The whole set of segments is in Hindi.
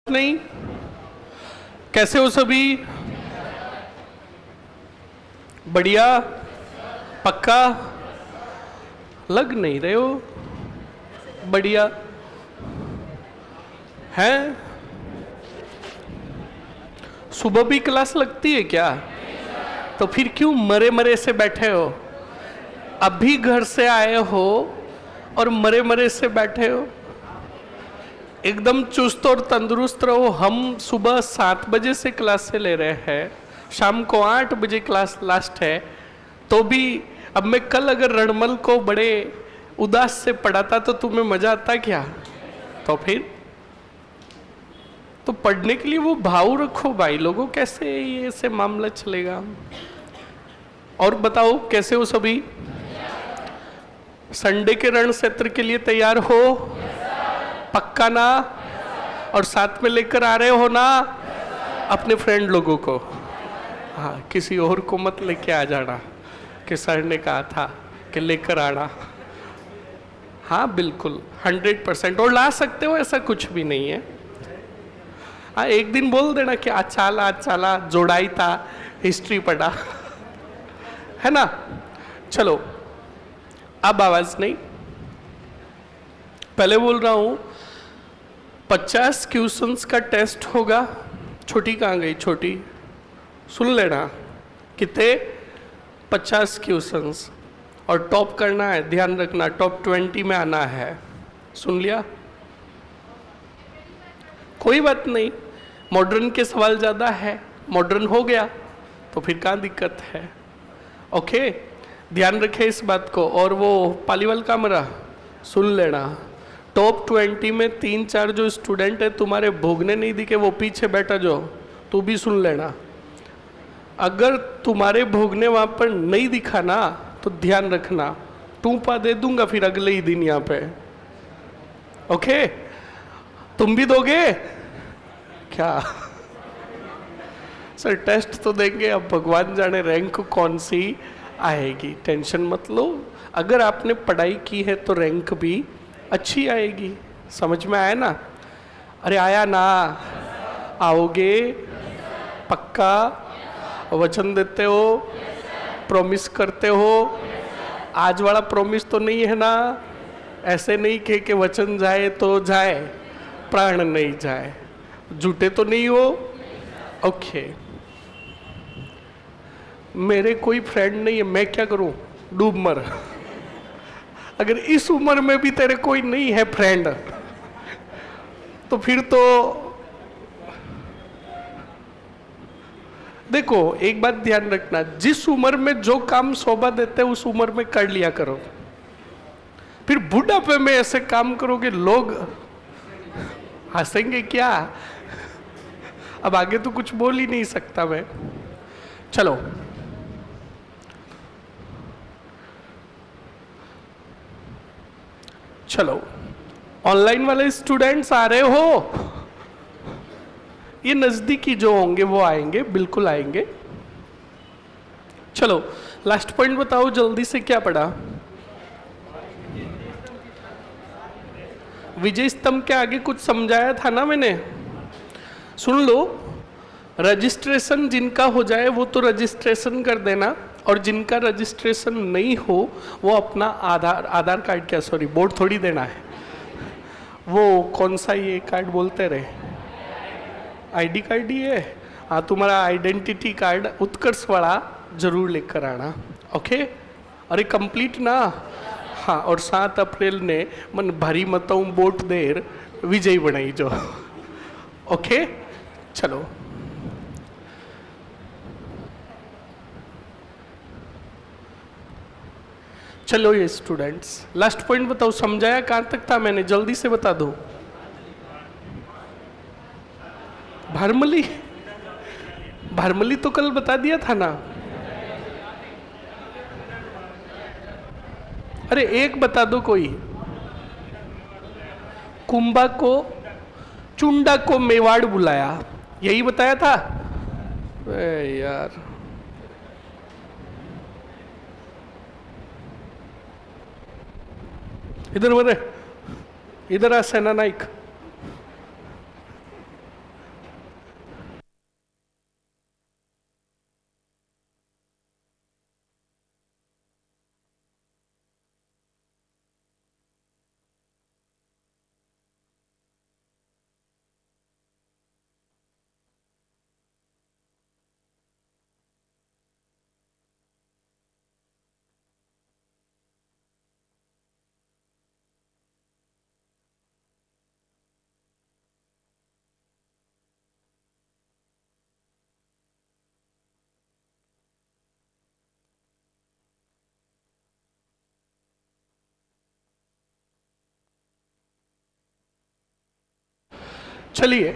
नहीं। कैसे हो सभी? बढ़िया? पक्का? लग नहीं रहे हो बढ़िया हैं? सुबह भी क्लास लगती है क्या? तो फिर क्यों मरे मरे से बैठे हो? अभी घर से आए हो और मरे मरे से बैठे हो। एकदम चुस्त और तंदुरुस्त रहो। हम सुबह 7 बजे से क्लास से ले रहे हैं, शाम को 8 बजे क्लास लास्ट है। तो भी अब मैं कल अगर रणमल को बड़े उदास से पढ़ाता तो तुम्हें मजा आता क्या? तो फिर तो पढ़ने के लिए वो भाव रखो भाई लोगों। कैसे ये से मामला चलेगा? और बताओ कैसे हो सभी? संडे के रण क्षेत्र के लिए तैयार हो? पक्का ना? और साथ में लेकर आ रहे हो ना अपने फ्रेंड लोगों को? हाँ, किसी और को मत लेके आ जाना कि सर ने कहा था कि लेकर आना। हाँ बिल्कुल 100%। और ला सकते हो, ऐसा कुछ भी नहीं है। हाँ, एक दिन बोल देना कि आज चाला जोड़ाई था, हिस्ट्री पढ़ा है ना। चलो अब आवाज नहीं, पहले बोल रहा हूं 50 क्वेश्चंस का टेस्ट होगा। छोटी कहाँ गई? छोटी सुन लेना। कितने? 50 क्वेश्चंस। और टॉप करना है, ध्यान रखना, टॉप 20 में आना है। सुन लिया? कोई बात नहीं, मॉडर्न के सवाल ज़्यादा है, मॉडर्न हो गया तो फिर कहाँ दिक्कत है। ओके, ध्यान रखें इस बात को। और वो पालीवाल कमरा सुन लेना, टॉप 20 में 3-4 जो स्टूडेंट है तुम्हारे भोगने नहीं दिखे, वो पीछे बैठा जो, तू भी सुन लेना। अगर तुम्हारे भोगने वहाँ पर नहीं दिखा ना तो ध्यान रखना, टूपा दे दूंगा फिर अगले ही दिन यहाँ पे। ओके, तुम भी दोगे क्या? सर टेस्ट तो देंगे, अब भगवान जाने रैंक कौन सी आएगी, टेंशन मत लो। अगर आपने पढ़ाई की है तो रैंक भी अच्छी आएगी। समझ में आया ना? अरे आया ना? आओगे? पक्का? वचन देते हो? प्रॉमिस करते हो? आज वाला प्रॉमिस तो नहीं है ना? ऐसे नहीं कि वचन जाए तो जाए, प्राण नहीं जाए। झूठे तो नहीं हो? ओके। मेरे कोई फ्रेंड नहीं है, मैं क्या करूं? डूब मर। अगर इस उम्र में भी तेरे कोई नहीं है फ्रेंड तो फिर तो देखो, एक बात ध्यान रखना, जिस उम्र में जो काम शोभा देते हैं उस उम्र में कर लिया करो। फिर बुढ़ापे में ऐसे काम करोगे लोग हंसेंगे क्या? अब आगे तो कुछ बोल ही नहीं सकता मैं। चलो चलो, ऑनलाइन वाले स्टूडेंट्स आ रहे हो? ये नजदीकी जो होंगे वो आएंगे, बिल्कुल आएंगे। चलो लास्ट पॉइंट बताओ जल्दी से, क्या पढ़ा? विजय स्तंभ के आगे कुछ समझाया था ना मैंने? सुन लो, रजिस्ट्रेशन जिनका हो जाए वो तो रजिस्ट्रेशन कर देना, और जिनका रजिस्ट्रेशन नहीं हो वो अपना आधार कार्ड, क्या सॉरी बोर्ड थोड़ी देना है, वो कौन सा ये कार्ड बोलते रहे, आईडी कार्ड ही है। हाँ, तुम्हारा आइडेंटिटी कार्ड उत्कर्ष वाला जरूर लेकर आना। ओके, अरे कंप्लीट ना? हाँ, और 7 अप्रैल ने मन भारी मतों वोट देर विजयी बनाई जो। ओके चलो, चलो ये स्टूडेंट्स लास्ट पॉइंट बताओ, समझाया कहां तक था मैंने? जल्दी से बता दो। भारमली, भारमली तो कल बता दिया था ना। अरे एक बता दो कोई। कुंभा को चुंडा को मेवाड़ बुलाया, यही बताया था। यार इधर आ सेना नाइक। चलिए,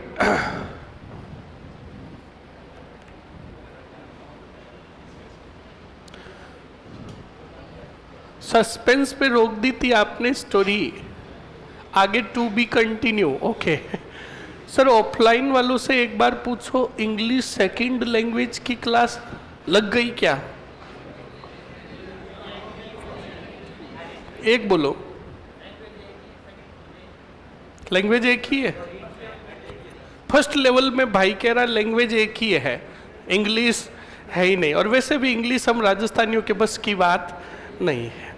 सस्पेंस पे रोक दी थी आपने स्टोरी, आगे to be continue. Okay sir, offline वालों से एक बार पूछो, इंग्लिश सेकंड लैंग्वेज की क्लास लग गई क्या? एक बोलो। लैंग्वेज एक ही है। फर्स्ट लेवल में भाई कह रहा लैंग्वेज एक ही है, इंग्लिश है ही नहीं। और वैसे भी इंग्लिश हम राजस्थानियों के बस की बात नहीं है।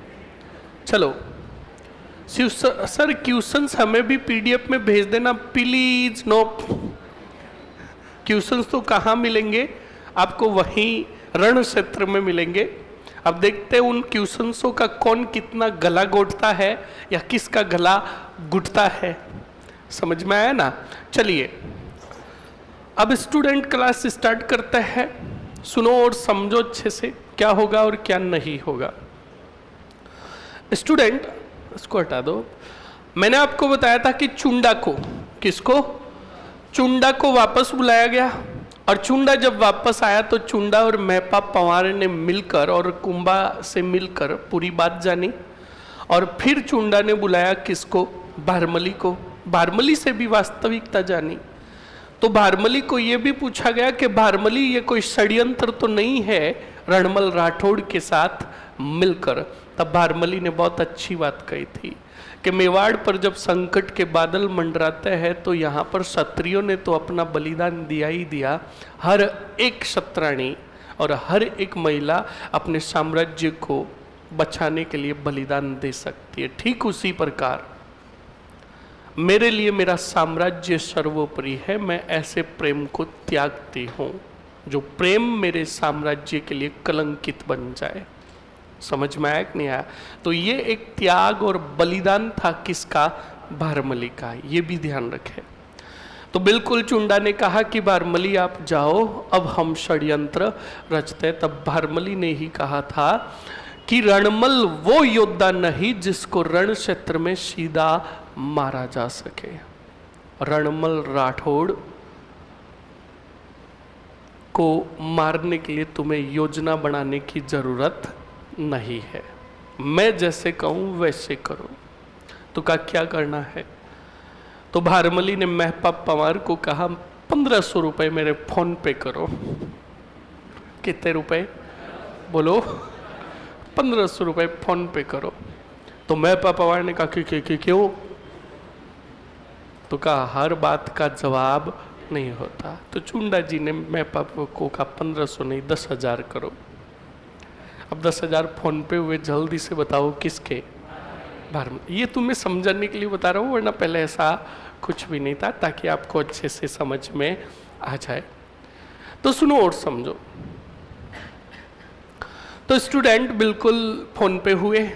चलो सर, क्वेश्चंस हमें भी पीडीएफ में भेज देना प्लीज। नो, क्वेश्चंस तो कहाँ मिलेंगे आपको? वहीं रण क्षेत्र में मिलेंगे। अब देखते हैं उन क्वेश्चंसों का कौन कितना गला घोटता है या किसका गला घुटता है। समझ में आया ना? चलिए अब स्टूडेंट क्लास स्टार्ट करते हैं। सुनो और समझो अच्छे से क्या होगा और क्या नहीं होगा। स्टूडेंट, इसको हटा दो। मैंने आपको बताया था कि चुंडा को, किसको? चुंडा को वापस बुलाया गया, और चुंडा जब वापस आया तो चुंडा और महपा पवार ने मिलकर और कुंभा से मिलकर पूरी बात जानी। और फिर चुंडा ने बुलाया किसको? भारमली को। भारमली से भी वास्तविकता जानी। तो भारमली को यह भी पूछा गया कि भारमली ये कोई षड्यंत्र तो नहीं है रणमल राठौड़ के साथ मिलकर। तब भारमली ने बहुत अच्छी बात कही थी कि मेवाड़ पर जब संकट के बादल मंडराते हैं तो यहाँ पर क्षत्रियों ने तो अपना बलिदान दिया ही दिया। हर एक क्षत्राणी और हर एक महिला अपने साम्राज्य को बचाने के लिए बलिदान दे सकती है। ठीक उसी प्रकार मेरे लिए मेरा साम्राज्य सर्वोपरि है। मैं ऐसे प्रेम को त्यागती हूँ जो प्रेम मेरे साम्राज्य के लिए कलंकित बन जाए। समझ में आया कि नहीं आया? तो ये एक त्याग और बलिदान था किसका? भारमली का। ये भी ध्यान रखें। तो बिल्कुल चुंडा ने कहा कि भारमली आप जाओ, अब हम षड्यंत्र रचते। तब भारमली ने ही कहा था कि रणमल वो योद्धा नहीं जिसको रण क्षेत्र में सीधा मारा जा सके। रणमल राठौड़ को मारने के लिए तुम्हें योजना बनाने की जरूरत नहीं है। मैं जैसे कहूं वैसे करो। तो क्या करना है? तो भारमली ने महपा पवार को कहा 1500 रुपए मेरे फोन पे करो। कितने रुपए? बोलो। 1500 रुपए फोन पे करो। तो महपा पवार ने कहा कि क्यों? तो कहा हर बात का जवाब नहीं होता। तो चुंडा जी ने महपा को कहा 1500 नहीं 10,000 करो। अब 10,000 फोन पे हुए। जल्दी से बताओ किसके? भारमली। ये तुम्हें समझाने के लिए बता रहा हूँ, वरना पहले ऐसा कुछ भी नहीं था, ताकि आपको अच्छे से समझ में आ जाए। तो सुनो और समझो। तो स्टूडेंट बिल्कुल फोन पे हुए।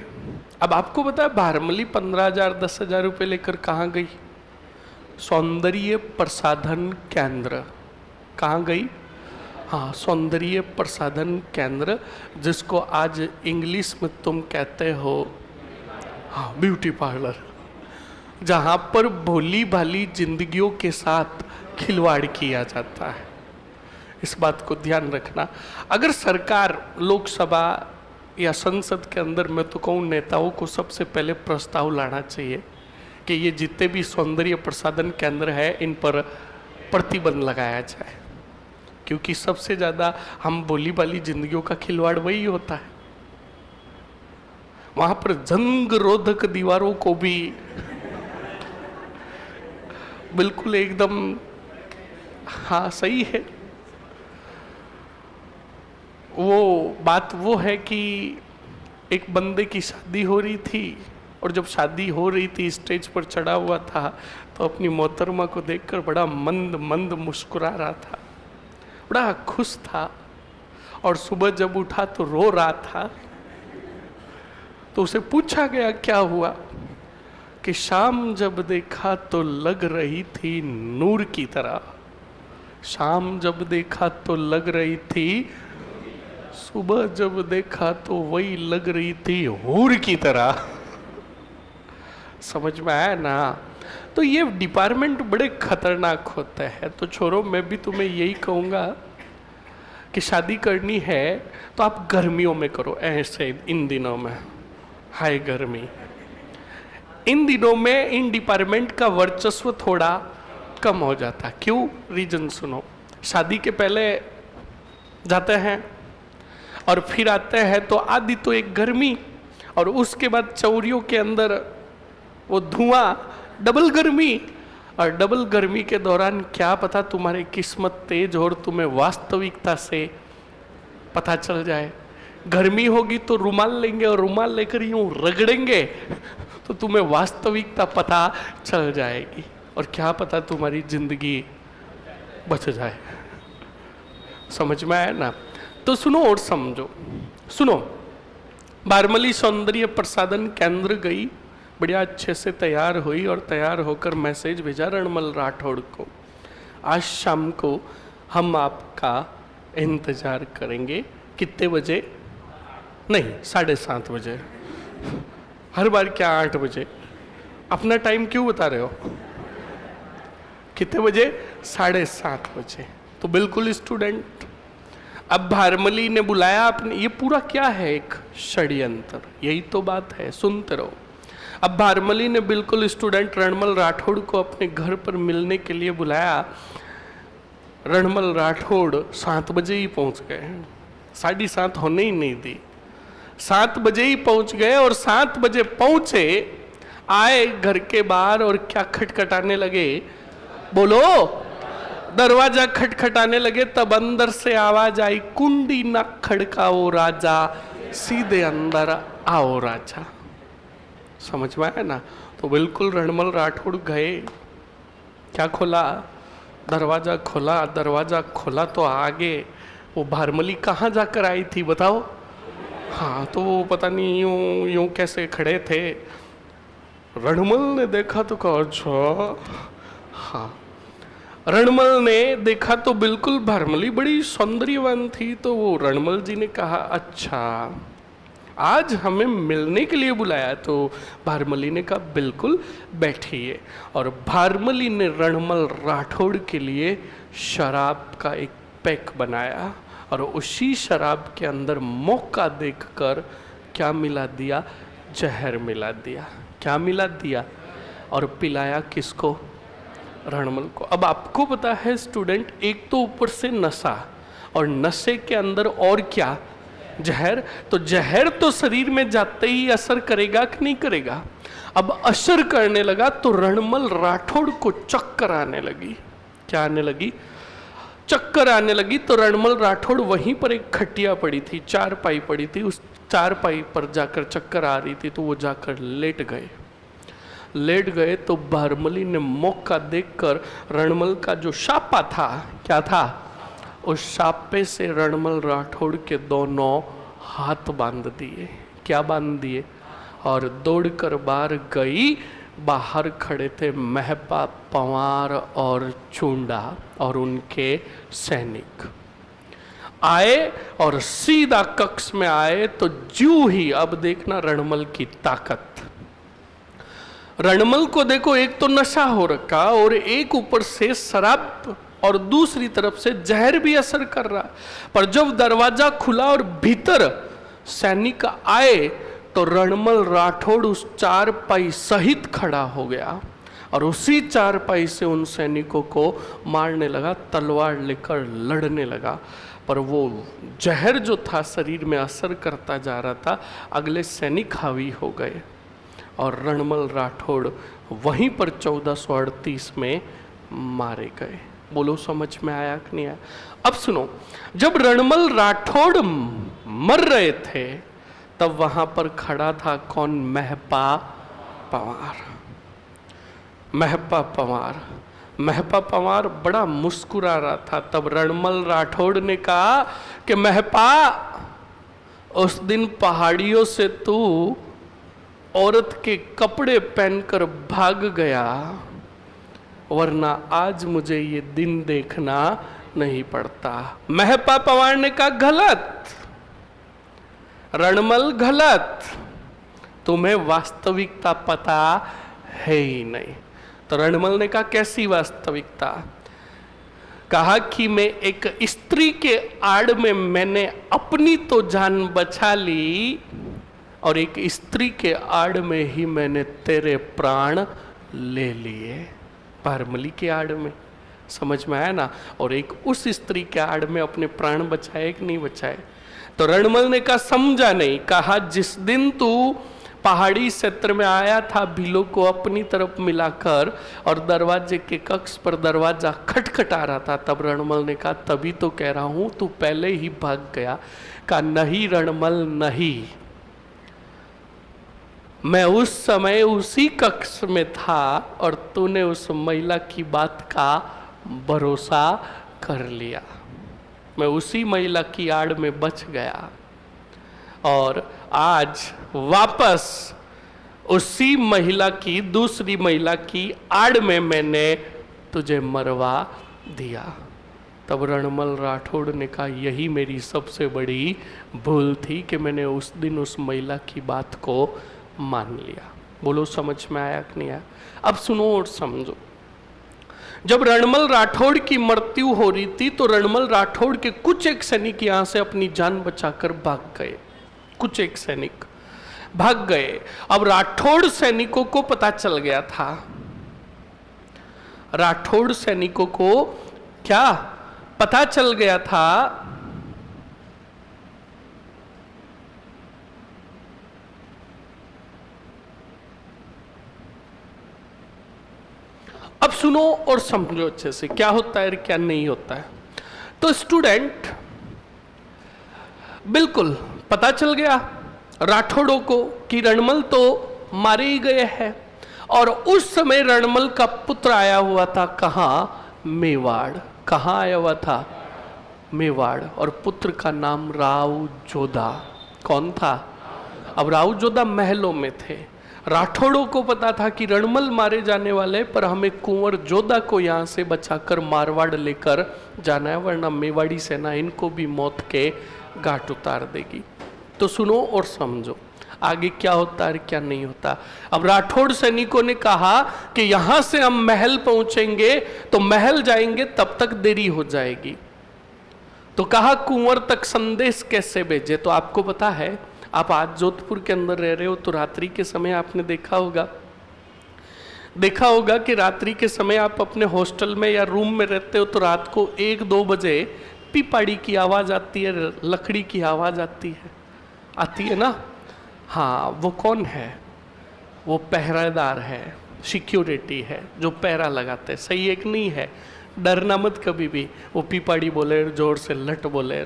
अब आपको पता है भारमली 15,000 10,000 रुपए लेकर कहाँ गई? सौंदर्य प्रसाधन केंद्र। कहाँ गई? हाँ, सौंदर्य प्रसाधन केंद्र, जिसको आज इंग्लिश में तुम कहते हो हाँ ब्यूटी पार्लर, जहाँ पर भोली भाली जिंदगियों के साथ खिलवाड़ किया जाता है। इस बात को ध्यान रखना। अगर सरकार लोकसभा या संसद के अंदर, मैं तो कहूँ नेताओं को सबसे पहले प्रस्ताव लाना चाहिए कि ये जितने भी सौंदर्य प्रसाधन केंद्र है इन पर प्रतिबंध लगाया जाए, क्योंकि सबसे ज़्यादा हम भोली भाली जिंदगियों का खिलवाड़ वही होता है। वहाँ पर जंग रोधक दीवारों को भी बिल्कुल एकदम हाँ सही है। वो बात वो है कि एक बंदे की शादी हो रही थी, और जब शादी हो रही थी स्टेज पर चढ़ा हुआ था तो अपनी मोहतरमा को देखकर बड़ा मंद मंद मुस्कुरा रहा था, बड़ा खुश था। और सुबह जब उठा तो रो रहा था। तो उसे पूछा गया क्या हुआ? कि शाम जब देखा तो लग रही थी नूर की तरह। शाम जब देखा तो लग रही थी, सुबह जब देखा तो वही लग रही थी हूर की तरह। समझ में आया ना? तो ये डिपार्टमेंट बड़े खतरनाक होते हैं। तो छोरो, मैं भी तुम्हें यही कहूँगा कि शादी करनी है तो आप गर्मियों में करो, ऐसे इन दिनों में हाय गर्मी, इन दिनों में इन डिपार्टमेंट का वर्चस्व थोड़ा कम हो जाता। क्यों? रीजन सुनो। शादी के पहले जाते हैं और फिर आते हैं तो आधी तो एक गर्मी, और उसके बाद चौरियों के अंदर वो धुआं, डबल गर्मी। और डबल गर्मी के दौरान क्या पता तुम्हारी किस्मत तेज और तुम्हें वास्तविकता से पता चल जाए। गर्मी होगी तो रुमाल लेंगे और रुमाल लेकर यूं रगड़ेंगे तो तुम्हें वास्तविकता पता चल जाएगी, और क्या पता तुम्हारी जिंदगी बच जाए। समझ में आया ना? तो सुनो और समझो। सुनो, बारमली सौंदर्य प्रसाधन केंद्र गई, बढ़िया अच्छे से तैयार हुई और तैयार होकर मैसेज भेजा रणमल राठौड़ को, आज शाम को हम आपका इंतजार करेंगे। कितने बजे? नहीं, 7:30 बजे। हर बार क्या 8 बजे? अपना टाइम क्यों बता रहे हो? कितने बजे? 7:30 बजे। तो बिल्कुल स्टूडेंट। अब भारमली ने बुलाया आपने, ये पूरा क्या है? एक षड्यंत्र। यही तो बात है, सुनते रहो। अब भारमली ने बिल्कुल स्टूडेंट रणमल राठौड़ को अपने घर पर मिलने के लिए बुलाया। रणमल राठौड़ 7 बजे ही पहुंच गए, 7:30 होने ही नहीं दी। 7 बजे ही पहुंच गए, और 7 बजे पहुंचे, आए घर के बाहर और क्या खटखटाने लगे? बोलो। दरवाजा खटखटाने लगे, तब अंदर से आवाज आई, कुंडी न खड़काओ राजा, सीधे अंदर आओ राजा। समझ में आया ना? तो बिल्कुल रणमल राठौड़ गए, क्या खोला? दरवाजा खोला। दरवाजा खोला तो आगे वो भारमली कहाँ जाकर आई थी बताओ? हाँ, तो वो पता नहीं यूं यूं कैसे खड़े थे। रणमल ने देखा तो कहा अच्छा। हाँ, रणमल ने देखा तो बिल्कुल भारमली बड़ी सौंदर्यवान थी। तो वो रणमल जी ने कहा अच्छा, आज हमें मिलने के लिए बुलाया। तो भारमली ने कहा बिल्कुल बैठिए। और भारमली ने रणमल राठौड़ के लिए शराब का एक पैक बनाया, और उसी शराब के अंदर मौका देखकर क्या मिला दिया? जहर मिला दिया। क्या मिला दिया? और पिलाया किसको? रणमल को। अब आपको पता है स्टूडेंट, एक तो ऊपर से नशा, और नशे के अंदर और क्या? जहर। तो जहर तो शरीर में जाते ही असर करेगा कि नहीं करेगा? अब असर करने लगा तो रणमल राठौड़ को चक्कर आने लगी। क्या आने लगी? चक्कर आने लगी। तो रणमल राठौड़ वहीं पर एक खटिया पड़ी थी, चारपाई पड़ी थी, उस चारपाई पर जाकर चक्कर आ रही थी, तो वो जाकर लेट गए। लेट गए तो भारमली ने मौका देखकर रणमल का जो शापा था, क्या था? उस शापे से रणमल राठौड़ के दोनों हाथ बांध दिए। क्या बांध दिए? और दौड़कर बाहर गई। बाहर खड़े थे महपा, पंवार और चूंडा और उनके सैनिक। आए और सीधा कक्ष में आए तो ज्यों ही, अब देखना रणमल की ताकत। रणमल को देखो, एक तो नशा हो रखा और एक ऊपर से शराब, और दूसरी तरफ से जहर भी असर कर रहा। पर जब दरवाजा खुला और भीतर सैनिक आए तो रणमल राठौड़ उस चारपाई सहित खड़ा हो गया, और उसी चारपाई से उन सैनिकों को मारने लगा, तलवार लेकर लड़ने लगा। पर वो जहर जो था शरीर में असर करता जा रहा था, अगले सैनिक हावी हो गए, और रणमल राठौड़ वहीं पर 1438 में मारे गए। बोलो, समझ में आया कि नहीं आया? अब सुनो, जब रणमल राठौड़ मर रहे थे तब वहां पर खड़ा था कौन? महपा पंवार। महपा पंवार, महपा पंवार बड़ा मुस्कुरा रहा था। तब रणमल राठौड़ ने कहा कि महपा, उस दिन पहाड़ियों से तू औरत के कपड़े पहनकर भाग गया, वरना आज मुझे ये दिन देखना नहीं पड़ता। महपा पंवार ने कहा गलत, रणमल गलत, तुम्हें वास्तविकता पता है ही नहीं। तो रणमल ने कहा कैसी वास्तविकता? कहा कि मैं एक स्त्री के आड़ में मैंने अपनी तो जान बचा ली और एक स्त्री के आड़ में ही मैंने तेरे प्राण ले लिए। पारमली के आड़ में, समझ में आया ना? और एक उस स्त्री के आड़ में अपने प्राण बचाए कि नहीं बचाए? तो रणमल ने कहा समझा नहीं। कहा जिस दिन तू पहाड़ी क्षेत्र में आया था भीलों को अपनी तरफ मिलाकर और दरवाजे के कक्ष पर दरवाजा खटखटा रहा था, तब रणमल ने कहा तभी तो कह रहा हूं तू पहले ही भाग गया। कहा नहीं रणमल नहीं, मैं उस समय उसी कक्ष में था और तूने उस महिला की बात का भरोसा कर लिया। मैं उसी महिला की आड़ में बच गया और आज वापस उसी महिला की, दूसरी महिला की आड़ में मैंने तुझे मरवा दिया। तब रणमल राठौड़ ने कहा यही मेरी सबसे बड़ी भूल थी कि मैंने उस दिन उस महिला की बात को मान लिया। बोलो समझ में आया कि नहीं आया? अब सुनो और समझो। जब रणमल राठौड़ की मृत्यु हो रही थी तो रणमल राठौड़ के कुछ एक सैनिक यहां से अपनी जान बचाकर भाग गए। कुछ एक सैनिक भाग गए। अब राठौड़ सैनिकों को पता चल गया था। राठौड़ सैनिकों को क्या पता चल गया था? अब सुनो और समझो अच्छे से क्या होता है क्या नहीं होता है। तो स्टूडेंट, बिल्कुल पता चल गया राठौड़ों को कि रणमल तो मारे ही गए हैं। और उस समय रणमल का पुत्र आया हुआ था कहाँ? मेवाड़। कहाँ आया हुआ था? मेवाड़। और पुत्र का नाम राव जोधा। कौन था? अब राव जोधा महलों में थे। राठौड़ों को पता था कि रणमल मारे जाने वाले, पर हमें कुंवर जोधा को यहाँ से बचाकर मारवाड़ लेकर जाना है, वरना मेवाड़ी सेना इनको भी मौत के घाट उतार देगी। तो सुनो और समझो आगे क्या होता है क्या नहीं होता। अब राठौड़ सैनिकों ने कहा कि यहां से हम महल पहुंचेंगे तो महल जाएंगे तब तक देरी हो जाएगी। तो कहा कुंवर तक संदेश कैसे भेजे? तो आपको पता है, आप आज जोधपुर के अंदर रह रहे हो तो रात्रि के समय आपने देखा होगा कि रात्रि के समय आप अपने हॉस्टल में या रूम में रहते हो तो रात को 1-2 बजे पीपाड़ी की आवाज आती है, लकड़ी की आवाज आती है ना? हाँ, वो कौन है? वो पहरेदार है, सिक्योरिटी है जो पहरा लगाते हैं। सही एक नहीं है? डरना मत कभी भी। वो पीपाड़ी बोले जोर से लट बोले,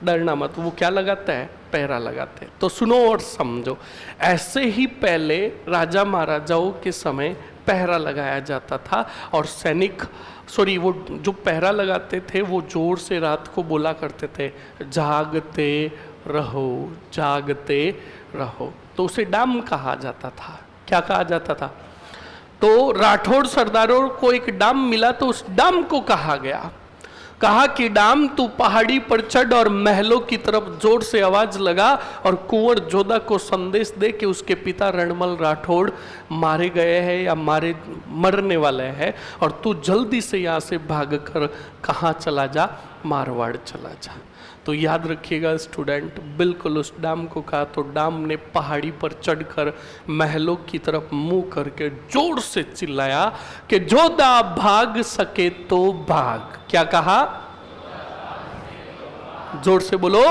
डरना मत। वो क्या लगाता है? पहरा लगाते हैं। तो सुनो और समझो। ऐसे ही पहले राजा महाराजाओं के समय पहरा लगाया जाता था और वो जो पहरा लगाते थे वो जोर से रात को बोला करते थे जागते रहो, जागते रहो। तो उसे डाम कहा जाता था। क्या कहा जाता था? तो राठौड़ सरदारों को एक डाम मिला तो उस डाम को कहा गया, कहा कि डाम तू पहाड़ी पर चढ़ और महलों की तरफ जोर से आवाज लगा और कुंवर जोधा को संदेश दे कि उसके पिता रणमल राठौड़ मारे गए हैं या मरने वाले हैं और तू जल्दी से यहाँ से भागकर कहाँ चला जा? मारवाड़ चला जा। तो याद रखिएगा स्टूडेंट, बिल्कुल उस डाम को कहा तो डाम ने पहाड़ी पर चढ़कर महलों की तरफ मुंह करके जोर से चिल्लाया कि जोधा भाग सके तो भाग। क्या कहा? जोर से बोलो।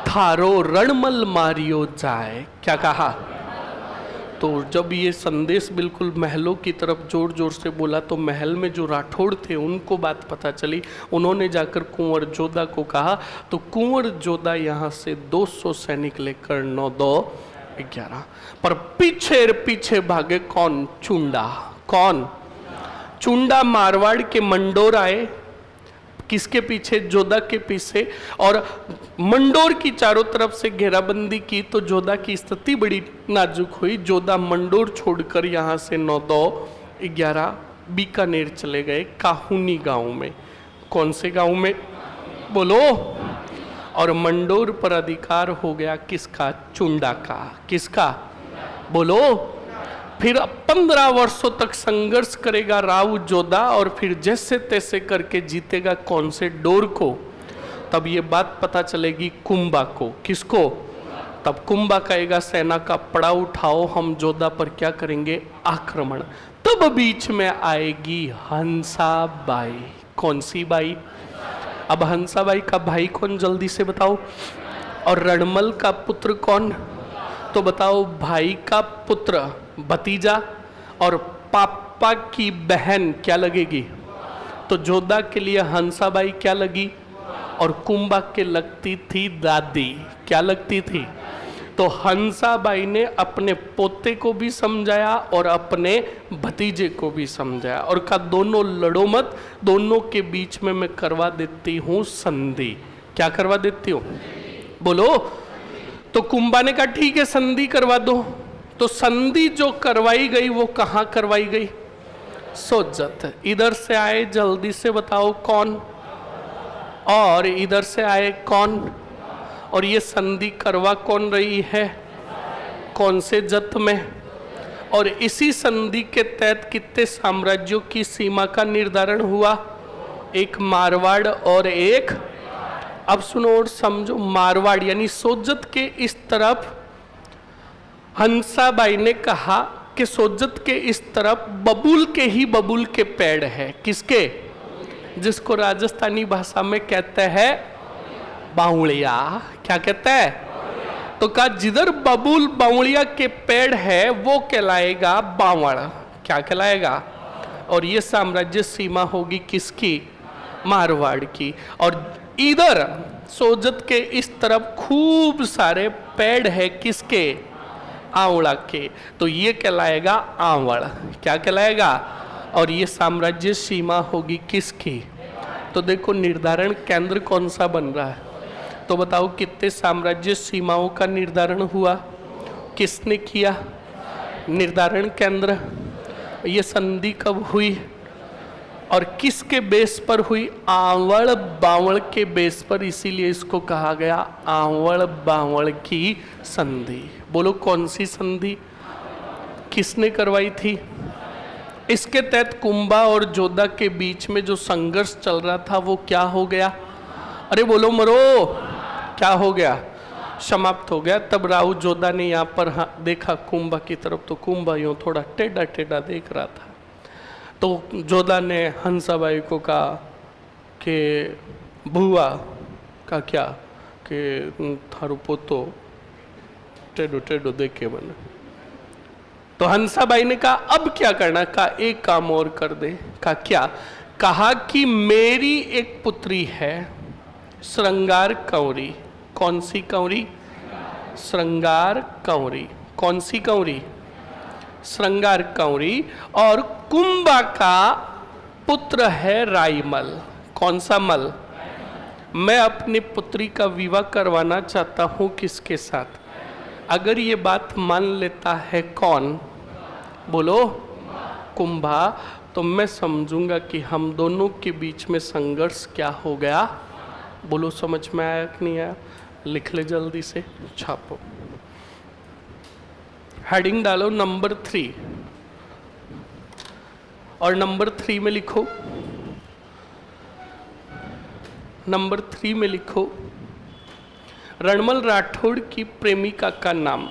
थारो रणमल मारियो जाए। क्या कहा? तो जब ये संदेश बिल्कुल महलों की तरफ जोर जोर से बोला तो महल में जो राठौड़ थे उनको बात पता चली। उन्होंने जाकर कुंवर जोधा को कहा तो कुंवर जोधा यहाँ से 200 सैनिक लेकर 9-2-11 पर पीछे पीछे भागे। कौन? चुंडा। कौन? चुंडा मारवाड़ के मंडोर आए। किसके पीछे? जोधा के पीछे। और मंडोर की चारों तरफ से घेराबंदी की तो जोधा की स्थिति बड़ी नाजुक हुई। जोधा मंडोर छोड़कर यहाँ से 9-2-11 बीकानेर चले गए, काहुनी गांव में। कौन से गांव में? बोलो। और मंडोर पर अधिकार हो गया किसका? चुंडा का। किसका? बोलो। फिर 15 वर्षों तक संघर्ष करेगा राव जोधा और फिर जैसे तैसे करके जीतेगा कौन से डोर को। तब ये बात पता चलेगी कुंभा को। किसको? तब कुंभा कहेगा सेना का पड़ा उठाओ, हम जोधा पर क्या करेंगे? आक्रमण। तब बीच में आएगी हंसाबाई। कौन सी बाई? अब हंसाबाई का भाई कौन, जल्दी से बताओ। और रणमल का पुत्र कौन? तो बताओ, भाई का पुत्र भतीजा और पापा की बहन क्या लगेगी? तो जोधा के लिए हंसाबाई क्या लगी? और कुंभा के लगती थी दादी। क्या लगती थी? तो हंसाबाई ने अपने पोते को भी समझाया और अपने भतीजे को भी समझाया और कहा दोनों लड़ो मत, दोनों के बीच में मैं करवा देती हूँ संधि। क्या करवा देती हूँ? बोलो। तो कुंभा ने कहा ठीक है संधि करवा दो। तो संधि जो करवाई गई वो कहाँ करवाई गई? सोजत। इधर से आए जल्दी से बताओ कौन? और इधर से आए कौन? और ये संधि करवा कौन रही है? कौन से जत में? और इसी संधि के तहत कितने साम्राज्यों की सीमा का निर्धारण हुआ? एक मारवाड़ और एक, अब सुनो और समझो, मारवाड़ यानी सोजत के इस तरफ हंसाबाई ने कहा कि सोजत के इस तरफ बबूल के ही बबूल के पेड़ है। किसके? जिसको राजस्थानी भाषा में कहते हैं बावड़िया। क्या कहते हैं? तो कहा जिधर बबूल बावड़िया के पेड़ है वो कहलाएगा बावड़। क्या कहलाएगा? और ये साम्राज्य सीमा होगी किसकी? मारवाड़ की। और इधर सोजत के इस तरफ खूब सारे पेड़ है किसके? आंवला के। तो ये कहलाएगा आंवड़। क्या कहलाएगा? और ये साम्राज्य सीमा होगी किसकी? तो देखो निर्धारण केंद्र कौन सा बन रहा है। तो बताओ कितने साम्राज्य सीमाओं का निर्धारण हुआ? किसने किया निर्धारण केंद्र? ये संधि कब हुई और किसके बेस पर हुई? आंवड़ बावड़ के बेस पर। इसीलिए इसको कहा गया आंवड़ बावड़ की संधि। बोलो कौन सी संधि? किसने करवाई थी? इसके तहत कुंभा और जोधा के बीच में जो संघर्ष चल रहा था वो क्या हो गया? अरे बोलो मरो, क्या हो गया? समाप्त हो गया। तब राव जोधा ने यहाँ पर देखा कुंभा की तरफ, तो कुंभा यूँ थोड़ा टेढ़ा टेढ़ा देख रहा था। तो जोधा ने हंसाबाई को कहा कि बुआ का क्या कि थारू पोतो टेढ़ो टेढ़ो देखे बने। तो हंसाबाई ने कहा अब क्या करना? कहा एक काम और कर दे। कहा क्या? कहा कि मेरी एक पुत्री है श्रृंगार कंवरी। कौन सी कंवरी? श्रृंगार कंवरी। कौन सी कंवरी? श्रृंगार कंवरी। और कुंभा का पुत्र है राईमल। कौन सा मल? मैं अपनी पुत्री का विवाह करवाना चाहता हूं किसके साथ? अगर ये बात मान लेता है कौन? बोलो कुंभा। तो मैं समझूंगा कि हम दोनों के बीच में संघर्ष क्या हो गया। बोलो समझ में आया कि नहीं आया? लिख ले जल्दी से, छापो। हेडिंग डालो नंबर 3 और नंबर 3 में लिखो, नंबर 3 में लिखो रणमल राठौड़ की प्रेमिका का नाम।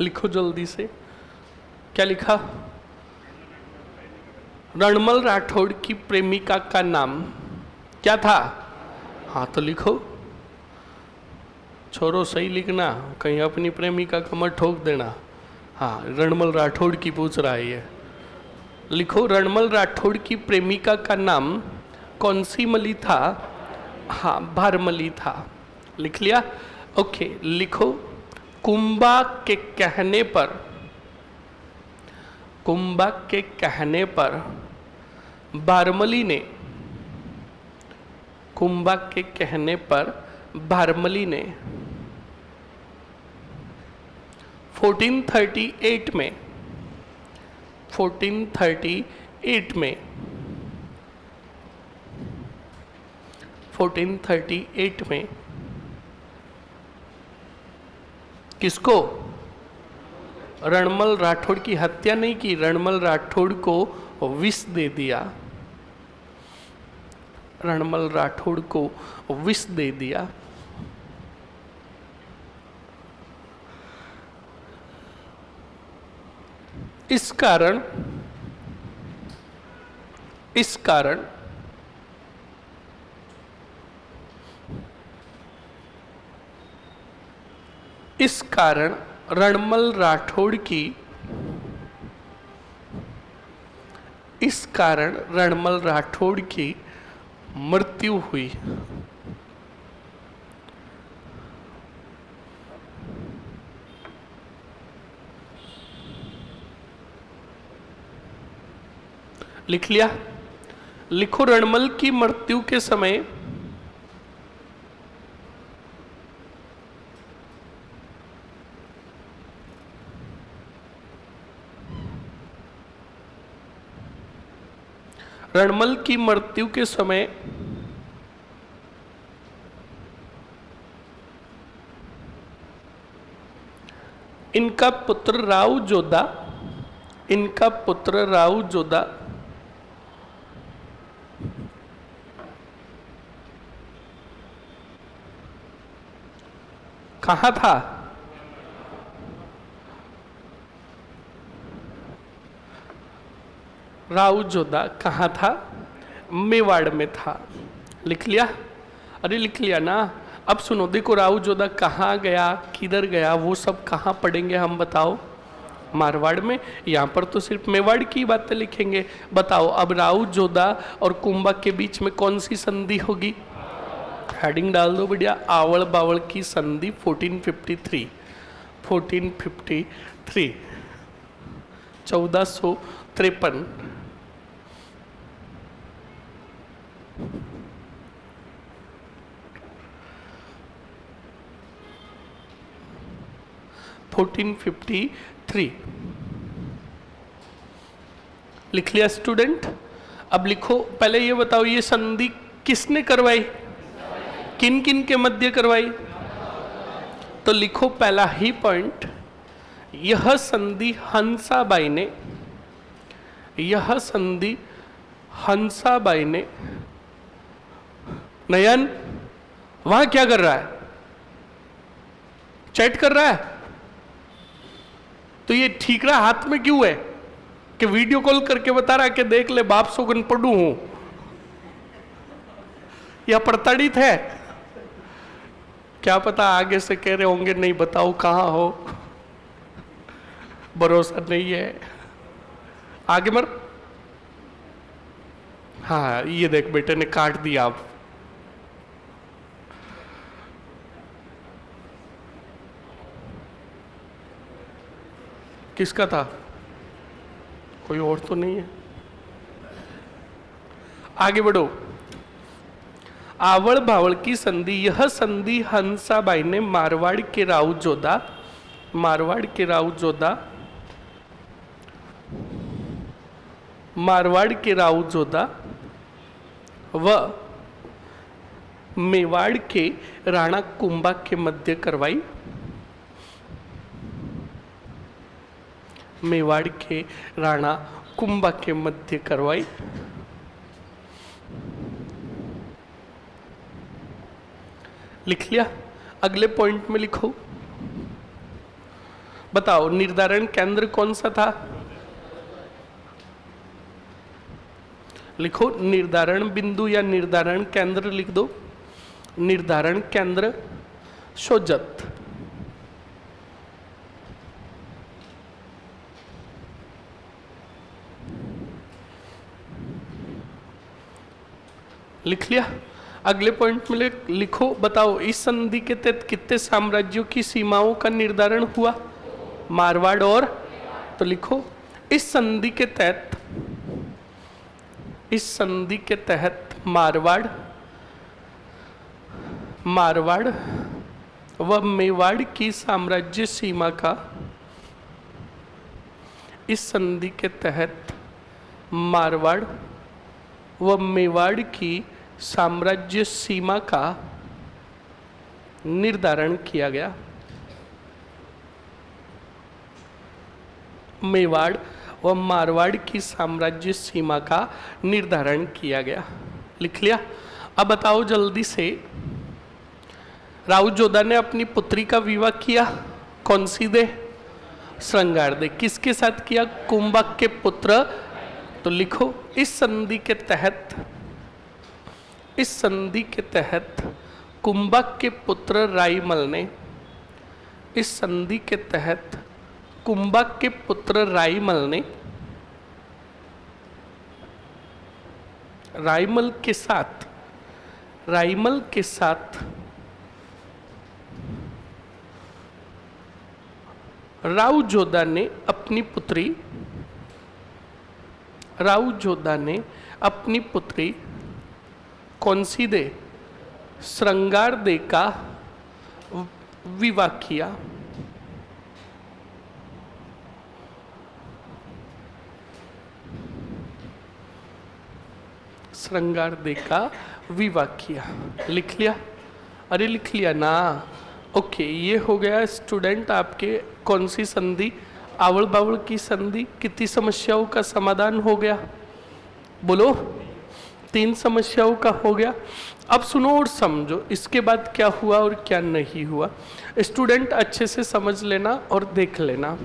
लिखो जल्दी से, क्या लिखा? रणमल राठौड़ की प्रेमिका का नाम क्या था? हाँ तो लिखो, छोरो सही लिखना, कहीं अपनी प्रेमिका का मत ठोक देना। हाँ रणमल राठौड़ की पूछ रहा है ये। लिखो रणमल राठौड़ की प्रेमिका का नाम कौन सी मली था? हाँ भारमली था। लिख लिया? ओके। लिखो कुंभा के कहने पर, कुंभा के कहने पर भारमली ने कुंभा के कहने पर भारमली ने 1438 में 1438 में किसको? रणमल राठौड़ की हत्या नहीं की, रणमल राठौड़ को विष दे दिया। रणमल राठौड़ को विष दे दिया। इस कारण रणमल राठौड़ की मृत्यु हुई। लिख लिया? लिखो, रणमल की मृत्यु के समय इनका पुत्र राव जोधा कहाँ था? राव जोधा कहाँ था? मेवाड़ में था। लिख लिया? अरे लिख लिया ना? अब सुनो, देखो राव जोधा कहाँ गया, किधर गया, वो सब कहाँ पढ़ेंगे हम, बताओ? मारवाड़ में। यहाँ पर तो सिर्फ मेवाड़ की बातें लिखेंगे। बताओ अब राव जोधा और कुंभा के बीच में कौन सी संधि होगी? हेडिंग डाल दो बढ़िया, आवड़ बावड़ की संधि 1453 1453 1453 लिख लिया स्टूडेंट? अब लिखो, पहले ये बताओ ये संधि किसने करवाई, किन किन के मध्य करवाई? तो लिखो पहला ही पॉइंट, यह संधि हंसाबाई ने नयन वहां क्या कर रहा है? चैट कर रहा है। तो ये ठीकरा हाथ में क्यों है कि वीडियो कॉल करके बता रहा है कि देख ले बाप सोगन पढ़ू हूं, या प्रताड़ित है? क्या पता आगे से कह रहे होंगे नहीं बताओ कहां हो, भरोसा नहीं है। आगे मर। हाँ ये देख बेटे ने काट दिया। अब किसका था? कोई और तो नहीं है। आगे बढ़ो। आवड़ बावड़ की संधि, यह संधि हंसाबाई ने मारवाड़ के राव जोधा व मेवाड़ के राणा कुंभा के मध्य करवाई। मेवाड़ के राणा कुंभा के मध्य करवाई। लिख लिया? अगले पॉइंट में लिखो, बताओ निर्धारण केंद्र कौन सा था? लिखो निर्धारण बिंदु या निर्धारण केंद्र लिख दो। निर्धारण केंद्र सोजत। लिख लिया? अगले पॉइंट में लिखो, बताओ इस संधि के तहत कितने साम्राज्यों की सीमाओं का निर्धारण हुआ? मारवाड़ और। तो लिखो इस संधि के तहत मारवाड़ मारवाड़ व मेवाड़ की साम्राज्य सीमा का, इस संधि के तहत मारवाड़ व मेवाड़ की साम्राज्य सीमा का निर्धारण किया गया। मेवाड़ व मारवाड़ की साम्राज्य सीमा का निर्धारण किया गया। लिख लिया। अब बताओ जल्दी से, राउ जोधा ने अपनी पुत्री का विवाह किया, कौन सी दे? श्रृंगार दे। किसके साथ किया? कुंभक के पुत्र। तो लिखो, इस संधि के तहत, इस संधि के तहत कुंभक के पुत्र राईमल ने, इस संधि के तहत कुंभक के पुत्र राईमल ने राईमल के साथ, राईमल के साथ राउ जोधा ने अपनी पुत्री, राउ जोधा ने अपनी पुत्री कौन सी दे? श्रृंगार दे का विवाह किया। श्रृंगार दे का विवाह किया। लिख लिया? अरे लिख लिया ना। ओके, ये हो गया स्टूडेंट आपके कौन सी संधि? आवड़ बावड़ की संधि। कितनी समस्याओं का समाधान हो गया? बोलो, 3 समस्याओं का हो गया। अब सुनो और समझो इसके बाद क्या हुआ और क्या नहीं हुआ। स्टूडेंट अच्छे से समझ लेना और देख लेना।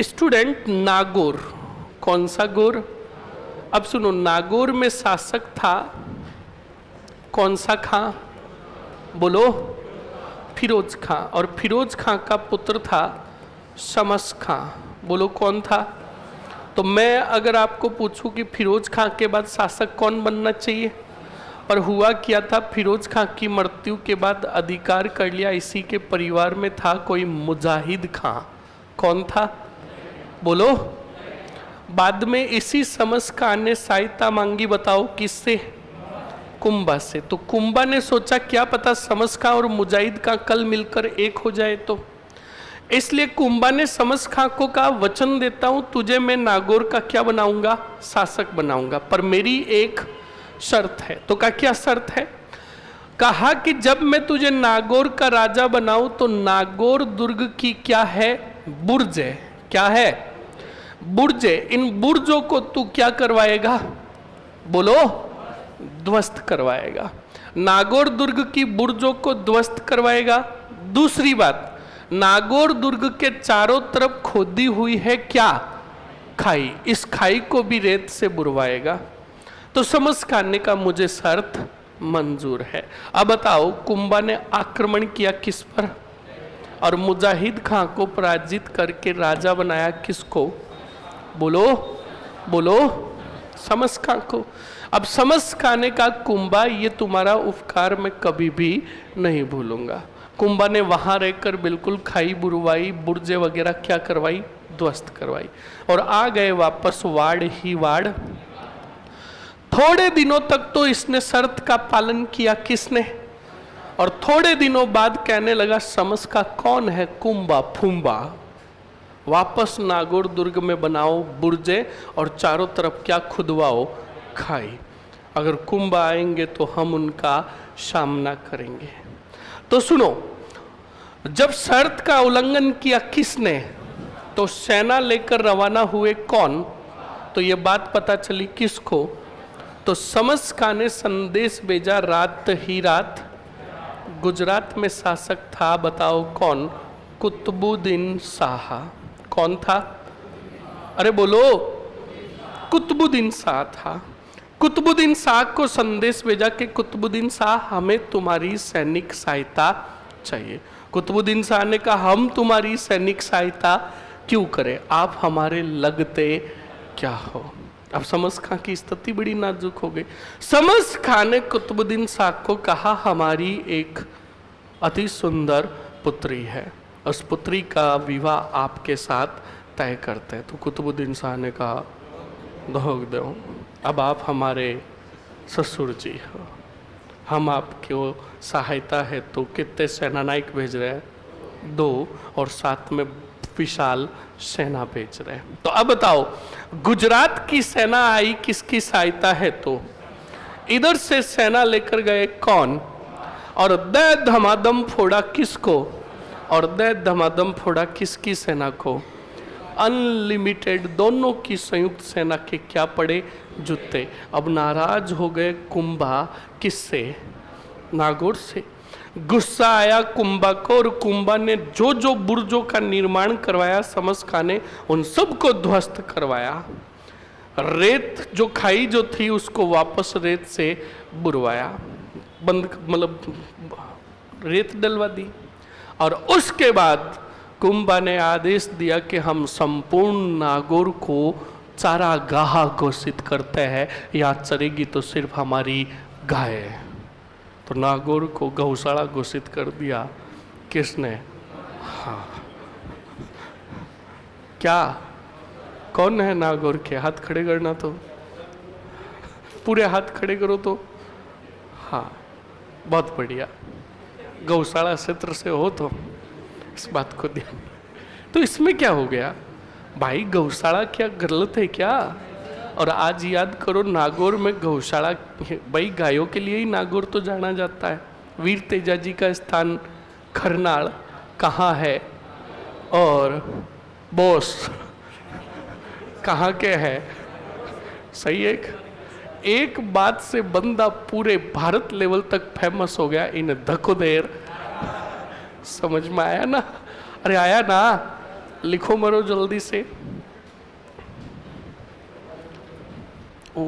स्टूडेंट, नागौर, कौन सा गौर? अब सुनो, नागौर में शासक था कौन सा खां? बोलो, फिरोज खां। और फिरोज खां का पुत्र था शमस खां। बोलो, कौन था? तो मैं अगर आपको पूछूं कि फिरोज खां के बाद शासक कौन बनना चाहिए, पर हुआ क्या था, फिरोज खां की मृत्यु के बाद अधिकार कर लिया, इसी के परिवार में था कोई मुजाहिद खां। कौन था? बोलो। बाद में इसी शमस खां ने सहायता मांगी, बताओ किससे? कुंभा से। तो कुंभा ने सोचा क्या पता शमस खां और मुजाहिद खां कल मिलकर एक हो जाए, तो इसलिए कुंभा ने शमस खां को कहा, वचन देता हूं तुझे मैं नागौर का क्या बनाऊंगा? शासक बनाऊंगा, पर मेरी एक शर्त है। तो कहा क्या शर्त है? कहा कि जब मैं तुझे नागौर का राजा बनाऊं तो नागौर दुर्ग की क्या है? बुर्ज है। क्या है? बुर्ज है। इन बुर्जों को तू क्या करवाएगा? बोलो, ध्वस्त करवाएगा। नागौर दुर्ग की बुर्जों को ध्वस्त करवाएगा। दूसरी बात, नागौर दुर्ग के चारों तरफ खोदी हुई है क्या? खाई। इस खाई को भी रेत से बुरवाएगा। तो शमस खां ने कहा मुझे शर्त मंजूर है। अब बताओ, कुंभा ने आक्रमण किया किस पर? और मुजाहिद खां को पराजित करके राजा बनाया किसको? बोलो, बोलो, शमस खां को। अब शमस खां ने कहा कुंभा, ये तुम्हारा उपकार मैं कभी भी नहीं भूलूंगा। कुंभा ने वहां रहकर बिल्कुल खाई बुरवाई, बुर्जे वगैरह क्या करवाई? ध्वस्त करवाई। और आ गए वापस वाड़ ही वाड़। थोड़े दिनों तक तो इसने शर्त का पालन किया। किसने? और थोड़े दिनों बाद कहने लगा शमस का कौन है? कुंभा, फुंबा। वापस नागौर दुर्ग में बनाओ बुर्जे और चारों तरफ क्या खुदवाओ? खाई। अगर कुंभा आएंगे तो हम उनका सामना करेंगे। तो सुनो, जब शर्त का उल्लंघन किया किसने? तो सेना लेकर रवाना हुए कौन? तो ये बात पता चली किसको? तो शमस खां ने संदेश भेजा रात ही रात। गुजरात में शासक था, बताओ कौन? कुतुबुद्दीन शाह। कौन था? अरे बोलो, कुतुबुद्दीन शाह था। कुतुबुद्दीन शाह को संदेश भेजा कि कुतुबुद्दीन शाह हमें तुम्हारी सैनिक सहायता चाहिए। कुतुबुद्दीन शाह ने कहा हम तुम्हारी सैनिक सहायता क्यों करें, आप हमारे लगते क्या हो। अब शमस खां की स्थिति बड़ी नाजुक हो गई। शमस खां ने कुतुबुद्दीन शाह को कहा हमारी एक अति सुंदर पुत्री है, उस पुत्री का विवाह आपके साथ तय करते हैं। तो कुतुबुद्दीन शाह ने कहा धोख दो, अब आप हमारे ससुर जी हो, हम आपको सहायता है तो कितने सेनानायक भेज रहे हैं? 2, और साथ में विशाल सेना भेज रहे हैं। तो अब बताओ, गुजरात की सेना आई किसकी सहायता है तो इधर से सेना लेकर गए कौन, और दे धमादम फोड़ा किसको, और दे धमादम फोड़ा किसकी सेना को? अनलिमिटेड दोनों की संयुक्त सेना के क्या पड़े? जूते। अब नाराज हो गए कुंभा, किससे? नागौर से। गुस्सा आया कुंभा को, और कुंभा ने जो जो बुर्जों का निर्माण करवाया समस्का ने, उन सबको ध्वस्त करवाया। रेत जो खाई जो थी उसको वापस रेत से बुरवाया, बंद, मतलब रेत डलवा दी। और उसके बाद कुंभा ने आदेश दिया कि हम संपूर्ण नागौर को चारागाह घोषित करते हैं, यहाँ चरेगी तो सिर्फ हमारी गाय। तो नागौर को गौशाला घोषित कर दिया किसने? हाँ, क्या कौन है नागौर के? हाथ खड़े करना, तो पूरे हाथ खड़े करो तो। हाँ, बहुत बढ़िया, गौशाला क्षेत्र से हो तो इस बात को ध्यान। तो इसमें क्या हो गया भाई? गौशाला क्या गलत है क्या? और आज याद करो, नागौर में गौशाला, भाई गायों के लिए ही नागौर तो जाना जाता है। वीर तेजा जी का स्थान खरनाल कहाँ है, और बोस कहाँ के है? सही है। एक बात से बंदा पूरे भारत लेवल तक फेमस हो गया, इन धको देर। समझ में आया ना? अरे आया ना? लिखो मरो जल्दी से। ओ,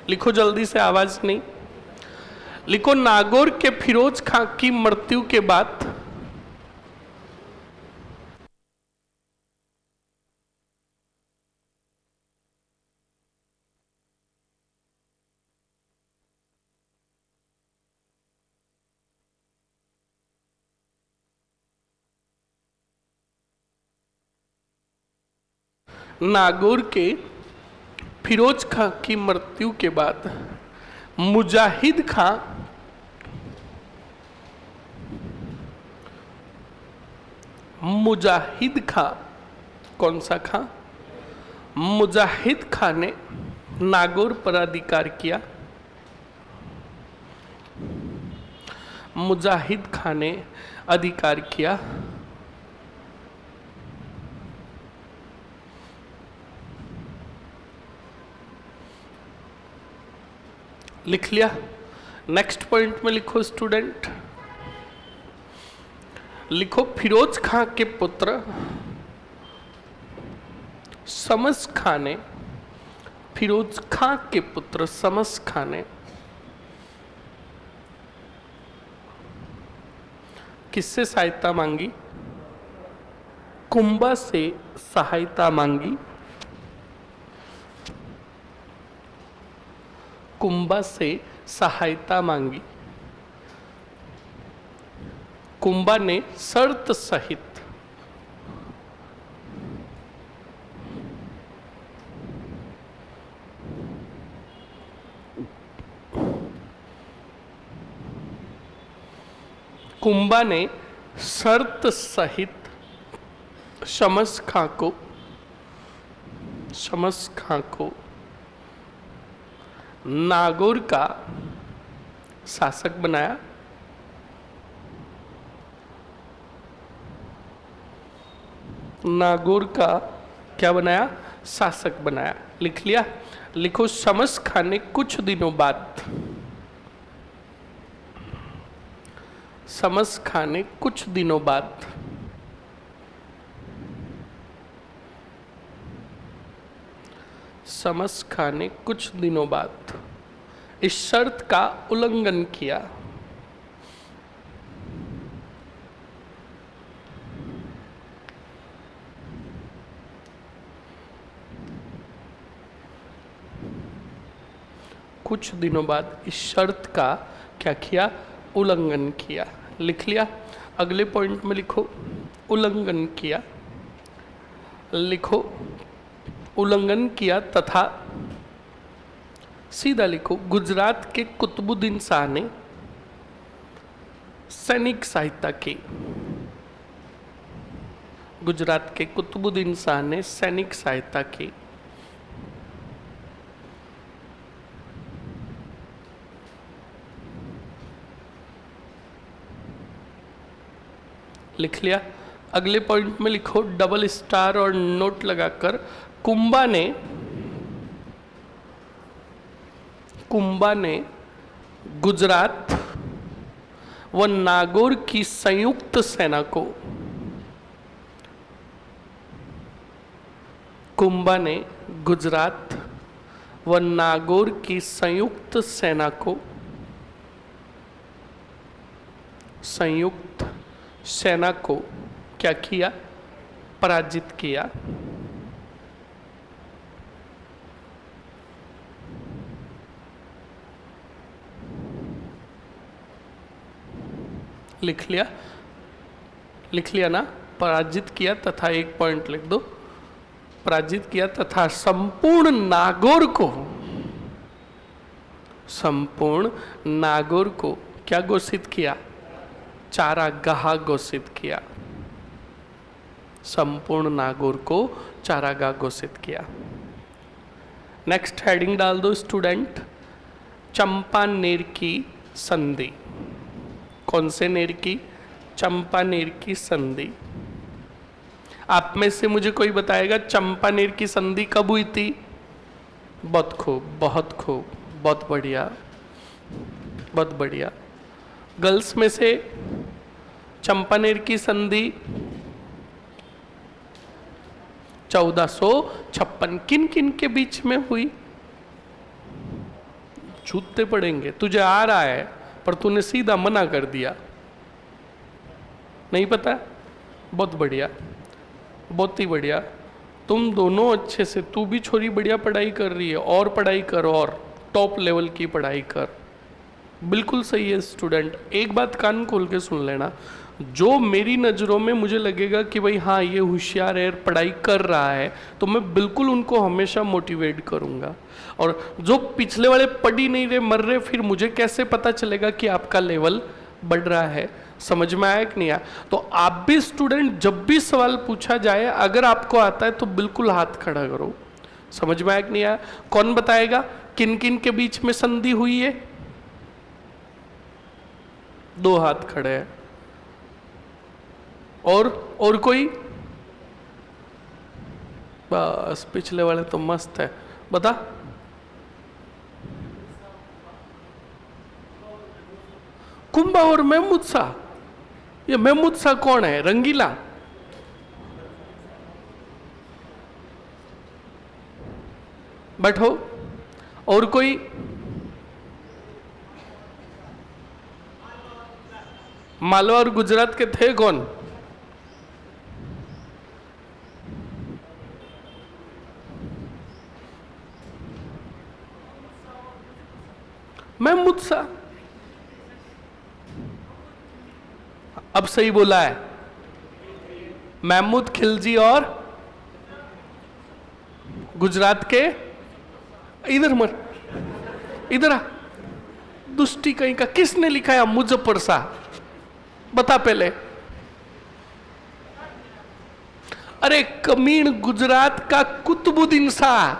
लिखो जल्दी से, आवाज नहीं। लिखो, नागौर के फिरोज खां की मृत्यु के बाद नागौर के फिरोज खां की मृत्यु के बाद मुजाहिद खां कौन सा खां? मुजाहिद खां ने नागौर पर अधिकार किया। मुजाहिद खां ने अधिकार किया। लिख लिया? नेक्स्ट पॉइंट में लिखो स्टूडेंट, लिखो फिरोज खां के पुत्र समस खां ने, फिरोज खां के पुत्र समस खां ने किससे सहायता मांगी? कुंभा से सहायता मांगी। कुंभा से सहायता मांगी। कुंभा ने शर्त सहित शमस खां को नागौर का शासक बनाया। नागौर का क्या बनाया? शासक बनाया। लिख लिया? लिखो, शमस खां ने कुछ दिनों बाद, शमस खां ने कुछ दिनों बाद शमस खां ने कुछ दिनों बाद इस शर्त का उल्लंघन किया। कुछ दिनों बाद इस शर्त का क्या किया? उल्लंघन किया। लिख लिया? अगले पॉइंट में लिखो, उल्लंघन किया। लिखो, उल्लंघन किया तथा सीधा लिखो, गुजरात के कुतुबुद्दीन शाह ने सैनिक सहायता की। गुजरात के कुतुबुद्दीन शाह ने सैनिक सहायता की। लिख लिया। अगले पॉइंट में लिखो डबल स्टार और नोट लगाकर, कुंभा ने गुजरात व नागौर की संयुक्त सेना को, कुंभा ने गुजरात व नागौर की संयुक्त सेना को, संयुक्त सेना को क्या किया? पराजित किया। लिख लिया? लिख लिया ना? पराजित किया तथा एक पॉइंट लिख दो, पराजित किया तथा संपूर्ण नागौर को, संपूर्ण नागौर को क्या घोषित किया? चारागाह घोषित किया। संपूर्ण नागौर को चारागाह घोषित किया। नेक्स्ट हेडिंग डाल दो स्टूडेंट, चंपानेर की संधि। कौन से नेर की? चंपानेर की संधि। आप में से मुझे कोई बताएगा चंपानेर की संधि कब हुई थी? बहुत खूब, बहुत खूब, बहुत बढ़िया, बहुत बढ़िया। गर्ल्स में से चंपानेर की संधि 1456 किन किन के बीच में हुई? जूते पड़ेंगे, तुझे आ रहा है पर तूने सीधा मना कर दिया, नहीं पता? बहुत बढ़िया, बहुत ही बढ़िया। तुम दोनों अच्छे से, तू भी छोरी बढ़िया पढ़ाई कर रही है, और पढ़ाई कर, और टॉप लेवल की पढ़ाई कर, बिल्कुल सही है स्टूडेंट। एक बात कान खोल के सुन लेना, जो मेरी नज़रों में मुझे लगेगा कि भाई हाँ ये होशियार है, पढ़ाई कर रहा है, तो मैं बिल्कुल उनको हमेशा मोटिवेट करूँगा। और जो पिछले वाले पढ़ ही नहीं रहे, मर रहे, फिर मुझे कैसे पता चलेगा कि आपका लेवल बढ़ रहा है? समझ में आया कि नहीं आया? तो आप भी स्टूडेंट, जब भी सवाल पूछा जाए, अगर आपको आता है तो बिल्कुल हाथ खड़ा करो। समझ में आया कि नहीं आया? कौन बताएगा किन किन के बीच में संधि हुई है? 2 हाथ खड़े हैं। और कोई? बस पिछले वाले तो मस्त है, बता। कुंभा और महमूद शाह। ये महमूद शाह कौन है? रंगीला? बैठो। और कोई? मालवा और गुजरात के थे कौन? महमूद शाह। अब सही बोला है, महमूद खिलजी और गुजरात के, इधर मर, इधर आ, दुष्टी कहीं का। किसने लिखा है मुजफ्फर शाह? बता पहले। अरे कमीन, गुजरात का कुतुबुद्दीन शाह।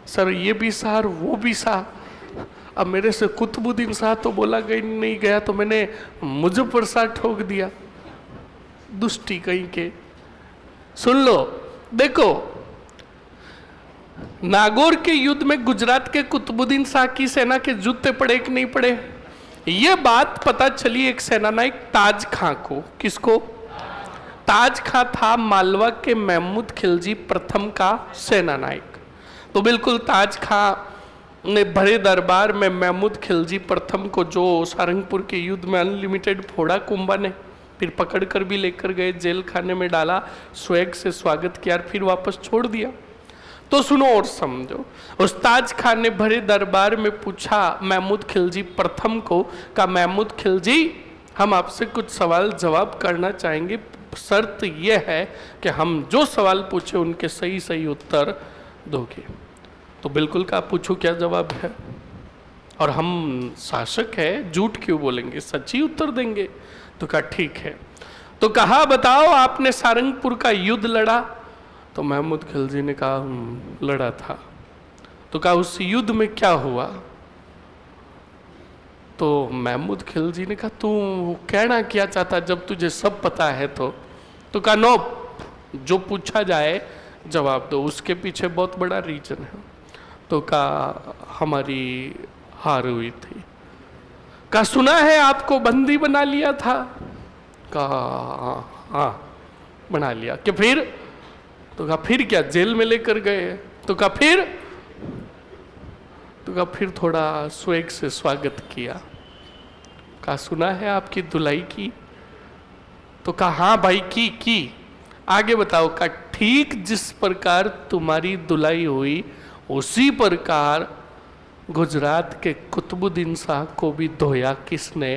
सर ये भी शाह और वो भी शाह। अब मेरे से कुतुबुद्दीन शाह तो बोला गई नहीं गया, तो मैंने मुजफ्फर शाह ठोक दिया। दुष्टी कहीं के। सुन लो, देखो, नागौर के युद्ध में गुजरात के कुतुबुद्दीन शाह की सेना के जूते पड़े कि नहीं पड़े? ये बात पता चली एक सेनानायक ताज खां को। किसको? ताज खां था मालवा के महमूद खिलजी प्रथम का सेनानायक। तो बिल्कुल ताज खां ने भरे दरबार में महमूद खिलजी प्रथम को, जो सारंगपुर के युद्ध में अनलिमिटेड फोड़ा कुंभा ने, फिर पकड़ कर भी लेकर गए, जेल खाने में डाला, स्वैग से स्वागत किया और फिर वापस छोड़ दिया। तो सुनो और समझो, उस ताज खान ने भरे दरबार में पूछा महमूद खिलजी प्रथम को, का महमूद खिलजी हम आपसे कुछ सवाल जवाब करना चाहेंगे, शर्त यह है कि हम जो सवाल पूछे उनके सही सही उत्तर दोगे। तो बिल्कुल कहा पूछो क्या जवाब है, और हम शासक है झूठ क्यों बोलेंगे, सच ही उत्तर देंगे। तो कहा ठीक है। तो कहा बताओ आपने सारंगपुर का युद्ध लड़ा? तो महमूद खिलजी ने कहा लड़ा था। तो कहा उस युद्ध में क्या हुआ? तो महमूद खिलजी ने कहा तू कहना क्या चाहता जब तुझे सब पता है तो कहा नो, जो पूछा जाए जवाब दो, उसके पीछे बहुत बड़ा रीजन है। तो कहा हमारी हार हुई थी। कहा सुना है आपको बंदी बना लिया था? कहा हाँ बना लिया। कि फिर? तो कहा फिर क्या, जेल में लेकर गए? तो कहा फिर? तो कहा फिर थोड़ा स्वेग से स्वागत किया। कहा सुना है आपकी धुलाई की? तो कहा हाँ भाई की। आगे बताओ? कहा ठीक जिस प्रकार तुम्हारी धुलाई हुई उसी प्रकार गुजरात के कुतुबुद्दीन शाह को भी धोया किसने?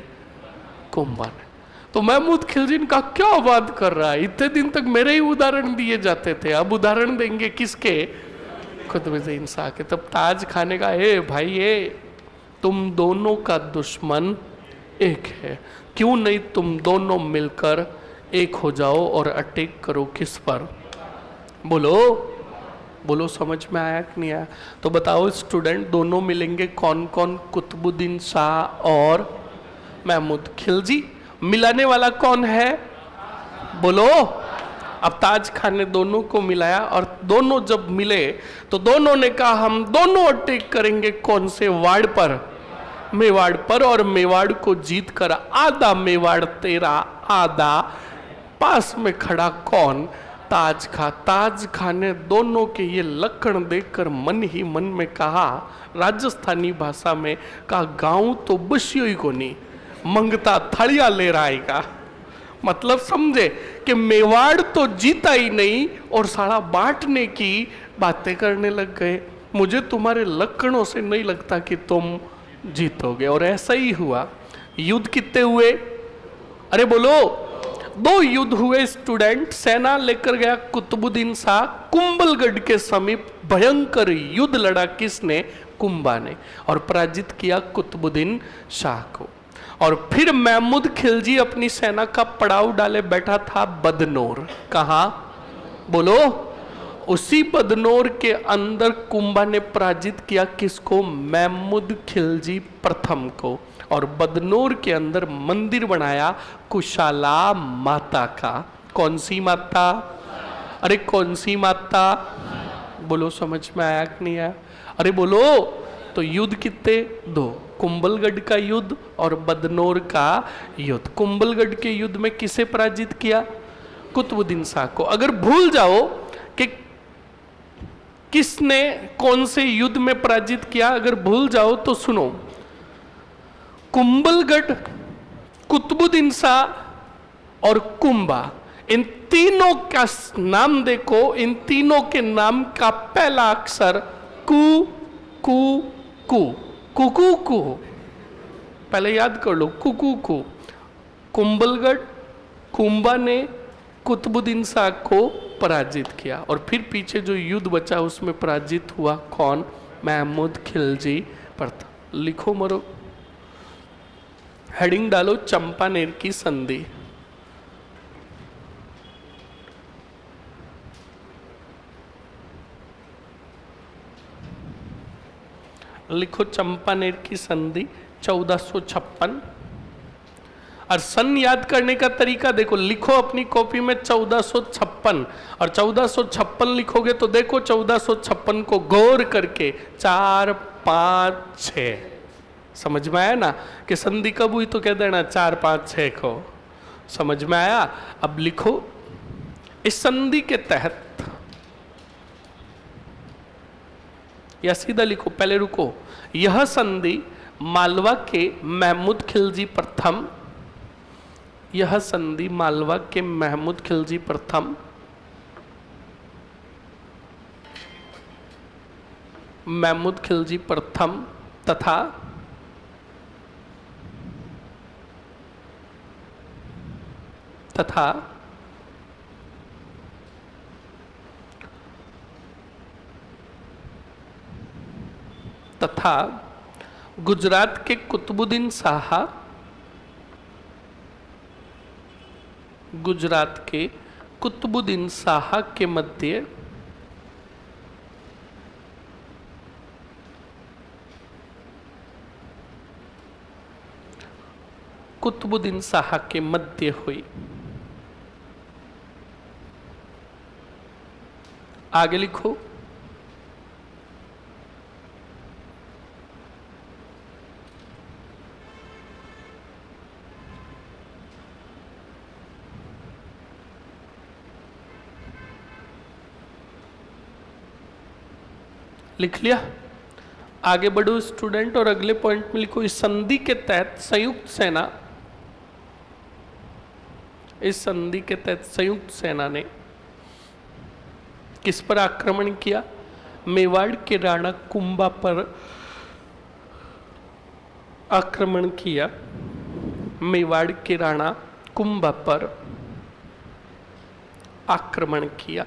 कुंभा ने। तो महमूद खिलजी ने कहा क्या बात कर रहा है, इतने दिन तक मेरे ही उदाहरण दिए जाते थे, अब उदाहरण देंगे किसके? कुतुबुद्दीन शाह के। तब ताज खाने का ए भाई तुम दोनों का दुश्मन एक है, क्यों नहीं तुम दोनों मिलकर एक हो जाओ और अटैक करो किस पर? बोलो समझ में आया कि नहीं आया? तो बताओ स्टूडेंट, दोनों मिलेंगे कौन कौन? कुतुबुद्दीन शाह और महमूद खिलजी। मिलाने वाला कौन है? बोलो। अब ताज खान ने दोनों को मिलाया और दोनों जब मिले तो दोनों ने कहा हम दोनों अटैक करेंगे कौन से वाड़ पर? मेवाड़ पर। और मेवाड़ को जीत कर आधा मेवाड़ तेरा, आधा पास में खड़ा कौन? ताज खा। ताज खा ने दोनों के ये लक्षण देखकर मन ही मन में कहा, राजस्थानी भाषा में कहा गाँव तो बसियो ही को नहीं, मंगता थालिया ले रहा है का। मतलब समझे कि मेवाड़ तो जीता ही नहीं और सारा बांटने की बातें करने लग गए। मुझे तुम्हारे लक्षणों से नहीं लगता कि तुम जीतोगे। और ऐसा ही हुआ। युद्ध कितने हुए? अरे बोलो। 2 युद्ध हुए स्टूडेंट। सेना लेकर गया कुतुबुद्दीन शाह कुंभलगढ़ के समीप, भयंकर युद्ध लड़ा किसने? कुंभा ने, और पराजित किया कुतुबुद्दीन शाह को। और फिर महमूद खिलजी अपनी सेना का पड़ाव डाले बैठा था बदनौर। कहा? बोलो। उसी बदनौर के अंदर कुंभा ने पराजित किया किसको? महमूद खिलजी प्रथम को। और बदनौर के अंदर मंदिर बनाया कुशाला माता का। कौन सी माता? अरे कौन सी माता? बोलो समझ में आया कि नहीं आया? अरे बोलो। तो युद्ध कितने? 2। कुंभलगढ़ का युद्ध और बदनौर का युद्ध। कुंभलगढ़ के युद्ध में किसे पराजित किया? कुतुबुद्दीन शाह को। अगर भूल जाओ कि किसने कौन से युद्ध में पराजित किया, अगर भूल जाओ तो सुनो। कुंभलगढ़, कुतुबुद्दीन शाह और कुंभा, इन तीनों का नाम देखो। इन तीनों के नाम का पहला अक्षर कु कु कु कुकू कु। पहले याद कर लो, कुकू कु। कुंभलगढ़, कुंभा ने कुतुबुद्दीन शाह को पराजित किया। और फिर पीछे जो युद्ध बचा उसमें पराजित हुआ कौन? महमूद खिलजी प्रथम। लिखो मरो, हेडिंग डालो चंपानेर की संधि। लिखो चंपानेर की संधि 1456। और सन याद करने का तरीका देखो, लिखो अपनी कॉपी में 1456 और 1456 लिखोगे तो देखो 1456 को गौर करके 4 5 6 समझ में आया ना कि संधि कब हुई? तो कह देना 4 5 6 को। समझ में आया? अब लिखो इस संधि के तहत, या सीधा लिखो, पहले रुको। यह संधि मालवा के महमूद खिलजी प्रथम, यह संधि मालवा के महमूद खिलजी प्रथम महमूद खिलजी प्रथम तथा तथा गुजरात के कुतुबुद्दीन शाह, गुजरात के कुतुबुद्दीन शाह के मध्य कुतुबुद्दीन शाह के मध्य हुई। आगे लिखो। लिख लिया? आगे बढ़ो स्टूडेंट और अगले पॉइंट में लिखो, इस संधि के तहत संयुक्त सेना, इस संधि के तहत संयुक्त सेना ने किस पर आक्रमण किया? मेवाड़ के राणा कुंभा पर आक्रमण किया। मेवाड़ के राणा कुंभा पर आक्रमण किया।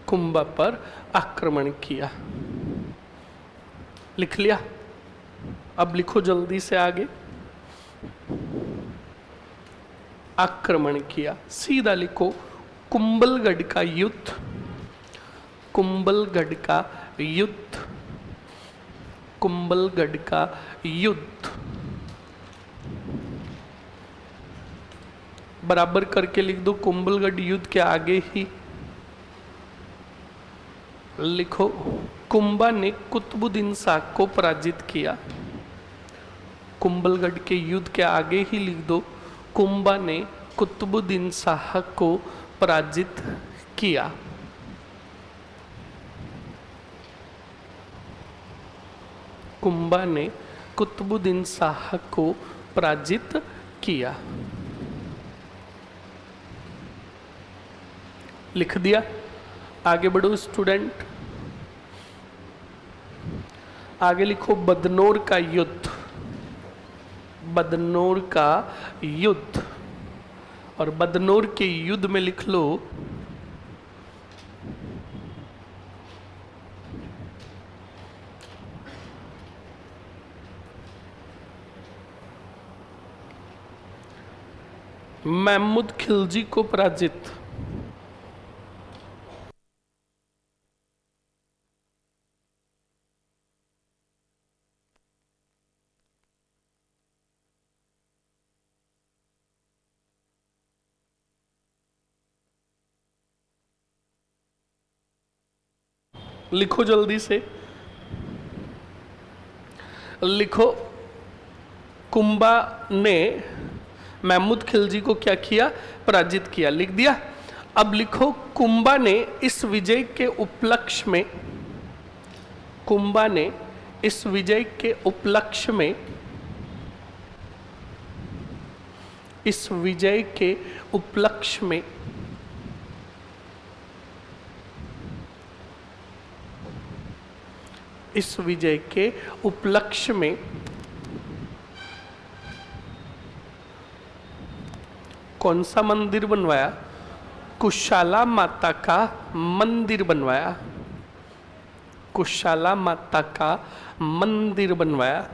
कुंभा पर आक्रमण किया। लिख लिया? अब लिखो जल्दी से आगे। आक्रमण किया, सीधा लिखो कुंभलगढ़ का युद्ध, कुंभलगढ़ का युद्ध, कुंभलगढ़ का युद्ध। बराबर करके लिख दो, कुंभलगढ़ युद्ध के आगे ही लिखो कुंभा ने कुतुबुद्दीन शाह को पराजित किया। कुंभलगढ़ के युद्ध के आगे ही लिख दो, कुंभा ने कुतुबुद्दीन शाह को पराजित किया। कुंभा ने कुतुबुद्दीन शाह को पराजित किया। लिख दिया? आगे बढ़ो स्टूडेंट। आगे लिखो बदनौर का युद्ध, बदनौर का युद्ध। और बदनौर के युद्ध में लिख लो महमूद खिलजी को पराजित। लिखो जल्दी से, लिखो कुंभा ने महमूद खिलजी को क्या किया? पराजित किया। लिख दिया? अब लिखो कुंभा ने इस विजय के उपलक्ष्य में, कुंभा ने इस विजय के उपलक्ष्य में, इस विजय के उपलक्ष्य में इस विजय के उपलक्ष्य में कौन सा मंदिर बनवाया? कुशाला माता का मंदिर बनवाया। कुशाला माता का मंदिर बनवाया।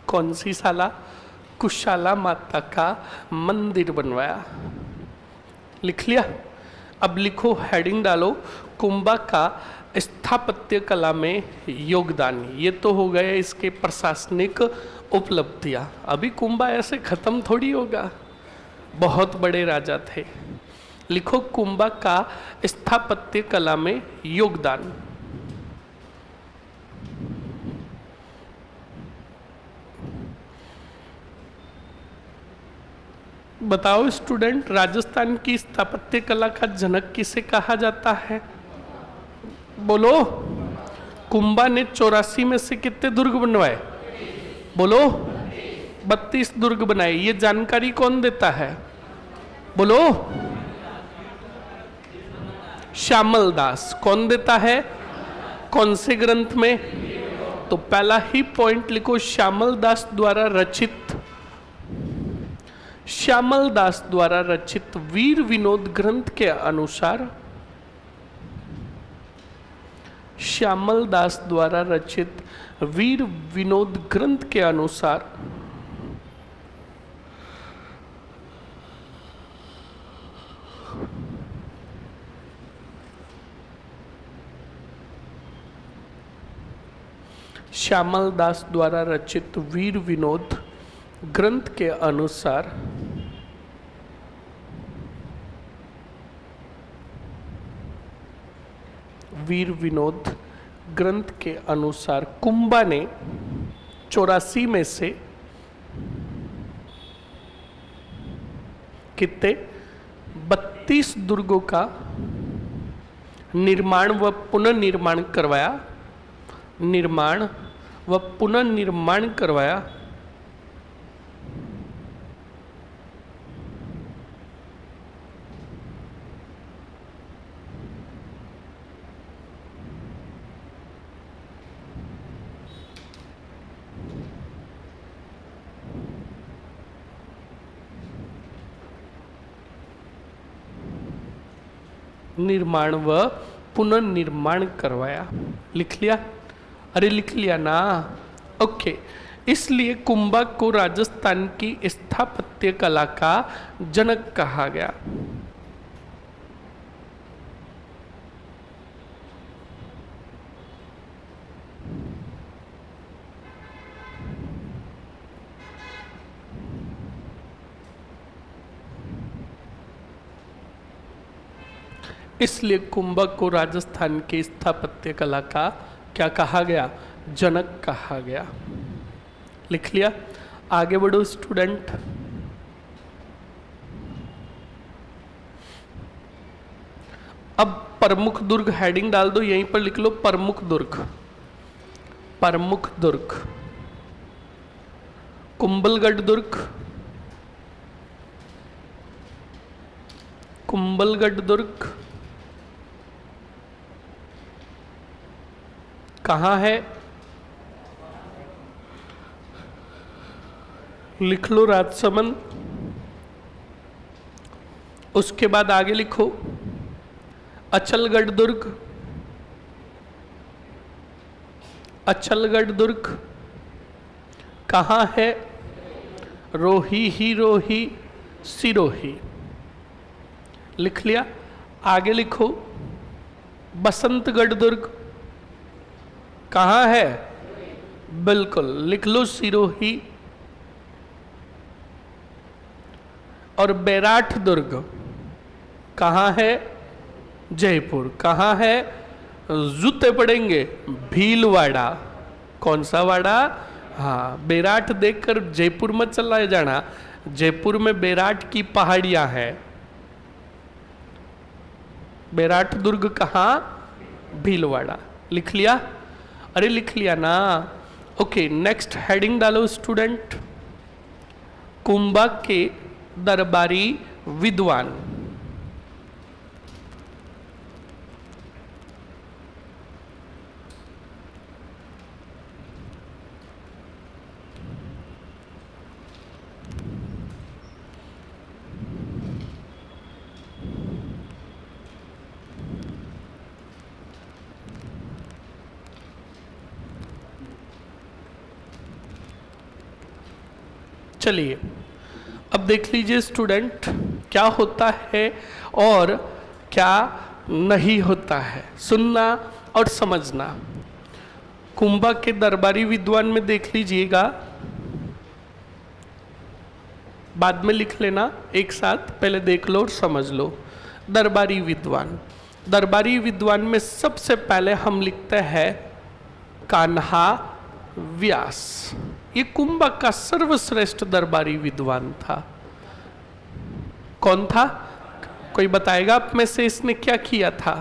कौन सी शाला? कुशाला माता का मंदिर बनवाया। लिख लिया? अब लिखो, हेडिंग डालो, कुंभा का स्थापत्य कला में योगदान। ये तो हो गए इसके प्रशासनिक उपलब्धियां। अभी कुंभा ऐसे खत्म थोड़ी होगा, बहुत बड़े राजा थे। लिखो कुंभा का स्थापत्य कला में योगदान। बताओ स्टूडेंट, राजस्थान की स्थापत्य कला का जनक किसे कहा जाता है? बोलो। कुंभा ने 84 में से कितने दुर्ग बनवाए? बोलो। 32 दुर्ग बनाए। ये जानकारी कौन देता है? बोलो। श्यामल दास। कौन देता है? कौन से ग्रंथ में? तो पहला ही पॉइंट लिखो, श्यामल दास द्वारा रचित, श्यामल दास द्वारा रचित वीर विनोद ग्रंथ के अनुसार, श्यामल दास द्वारा रचित वीर विनोद ग्रंथ के अनुसार श्यामल दास द्वारा रचित वीर विनोद ग्रंथ के अनुसार वीर विनोद ग्रंथ के अनुसार कुंभा ने 84 में से कितने 32 दुर्गों का निर्माण व पुनर्निर्माण करवाया, निर्माण व पुनर्निर्माण करवाया। निर्माण व पुनर्निर्माण करवाया। लिख लिया? अरे लिख लिया ना? ओके। इसलिए कुंभा को राजस्थान की स्थापत्य कला का जनक कहा गया। इसलिए कुंभा को राजस्थान की स्थापत्य कला का क्या कहा गया? जनक कहा गया। लिख लिया? आगे बढ़ो स्टूडेंट। अब प्रमुख दुर्ग हेडिंग डाल दो, यहीं पर लिख लो प्रमुख दुर्ग। प्रमुख दुर्ग, कुंभलगढ़ दुर्ग, कुंभलगढ़ दुर्ग कहाँ है? लिख लो राजसमंद। उसके बाद आगे लिखो अचलगढ़ दुर्ग। अचलगढ़ दुर्ग कहाँ है? रोही ही रोही सिरोही। लिख लिया? आगे लिखो बसंतगढ़ दुर्ग कहाँ है? बिल्कुल, लिख लो सिरोही। और बैराठ दुर्ग कहाँ है? जयपुर। कहाँ है? जूते पड़ेंगे भीलवाड़ा। कौन सा वाड़ा? हाँ, बैराठ देखकर जयपुर मत चला जाना, जयपुर में बैराठ की पहाड़ियां हैं। बैराठ दुर्ग कहाँ? भीलवाड़ा। लिख लिया? अरे लिख लिया ना? ओके, नेक्स्ट हेडिंग डालो स्टूडेंट। कुंभा के दरबारी विद्वान। चलिए अब देख लीजिए स्टूडेंट, क्या होता है और क्या नहीं होता है, सुनना और समझना। कुंभा के दरबारी विद्वान में देख लीजिएगा, बाद में लिख लेना एक साथ, पहले देख लो और समझ लो। दरबारी विद्वान, दरबारी विद्वान में सबसे पहले हम लिखते हैं कान्हा व्यास। ये कुंभा का सर्वश्रेष्ठ दरबारी विद्वान था। कौन था? कोई बताएगा आप में से इसने क्या किया था?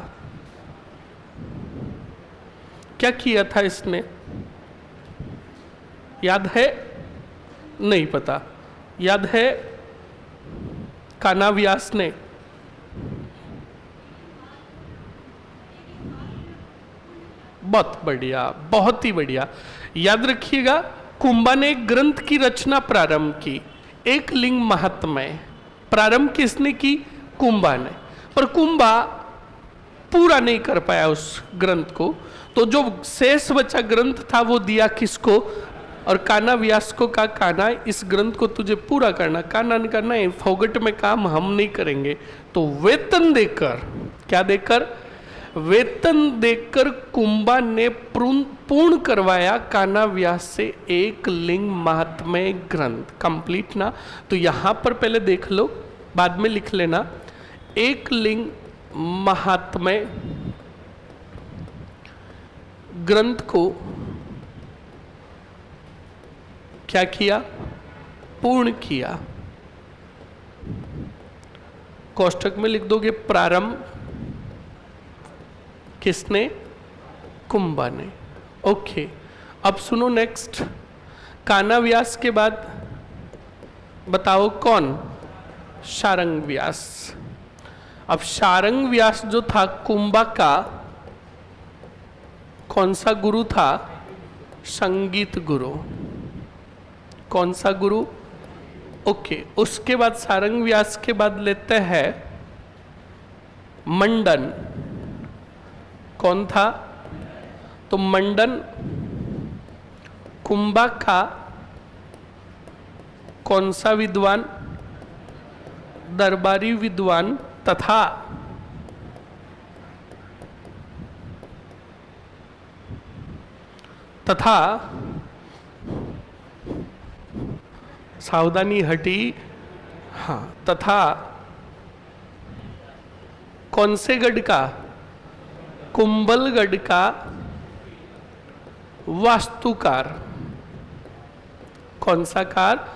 क्या किया था इसने? याद है? नहीं पता। याद है? कान्हा व्यास ने बहुत बढ़िया, बहुत ही बढ़िया। याद रखिएगा, कुंभा ने एक ग्रंथ की रचना प्रारंभ की। एक लिंग महात्म्य प्रारंभ किसने की? कुंभा ने। पर कुंभा पूरा नहीं कर पाया उस ग्रंथ को, तो जो शेष बचा ग्रंथ था वो दिया किसको? और कान्हा व्यास को कहा, कान्हा इस ग्रंथ को तुझे पूरा करना। कान्हा ने कहा नहीं, फोगट में काम हम नहीं करेंगे। तो वेतन देकर, क्या देकर? वेतन देकर कुंभा ने पूर्ण करवाया कान्हा व्यास से एक लिंग महात्म्य ग्रंथ। कंप्लीट ना? तो यहां पर पहले देख लो, बाद में लिख लेना। एक लिंग महात्म्य ग्रंथ को क्या किया? पूर्ण किया। कोष्ठक में लिख दोगे प्रारंभ किसने? कुंभा ने। ओके, अब सुनो नेक्स्ट। कान्हा व्यास के बाद बताओ कौन? शारंग व्यास। अब शारंग व्यास जो था कुंभा का कौन सा गुरु था? संगीत गुरु। कौन सा गुरु? ओके, उसके बाद शारंग व्यास के बाद लेते हैं मंडन। कौन था? तो मंडन कुंभा का कौन सा विद्वान? दरबारी विद्वान तथा सावधानी हटी, हाँ, तथा कौन से गढ़ का? कुंभलगढ़ का वास्तुकार। कौन सा कार?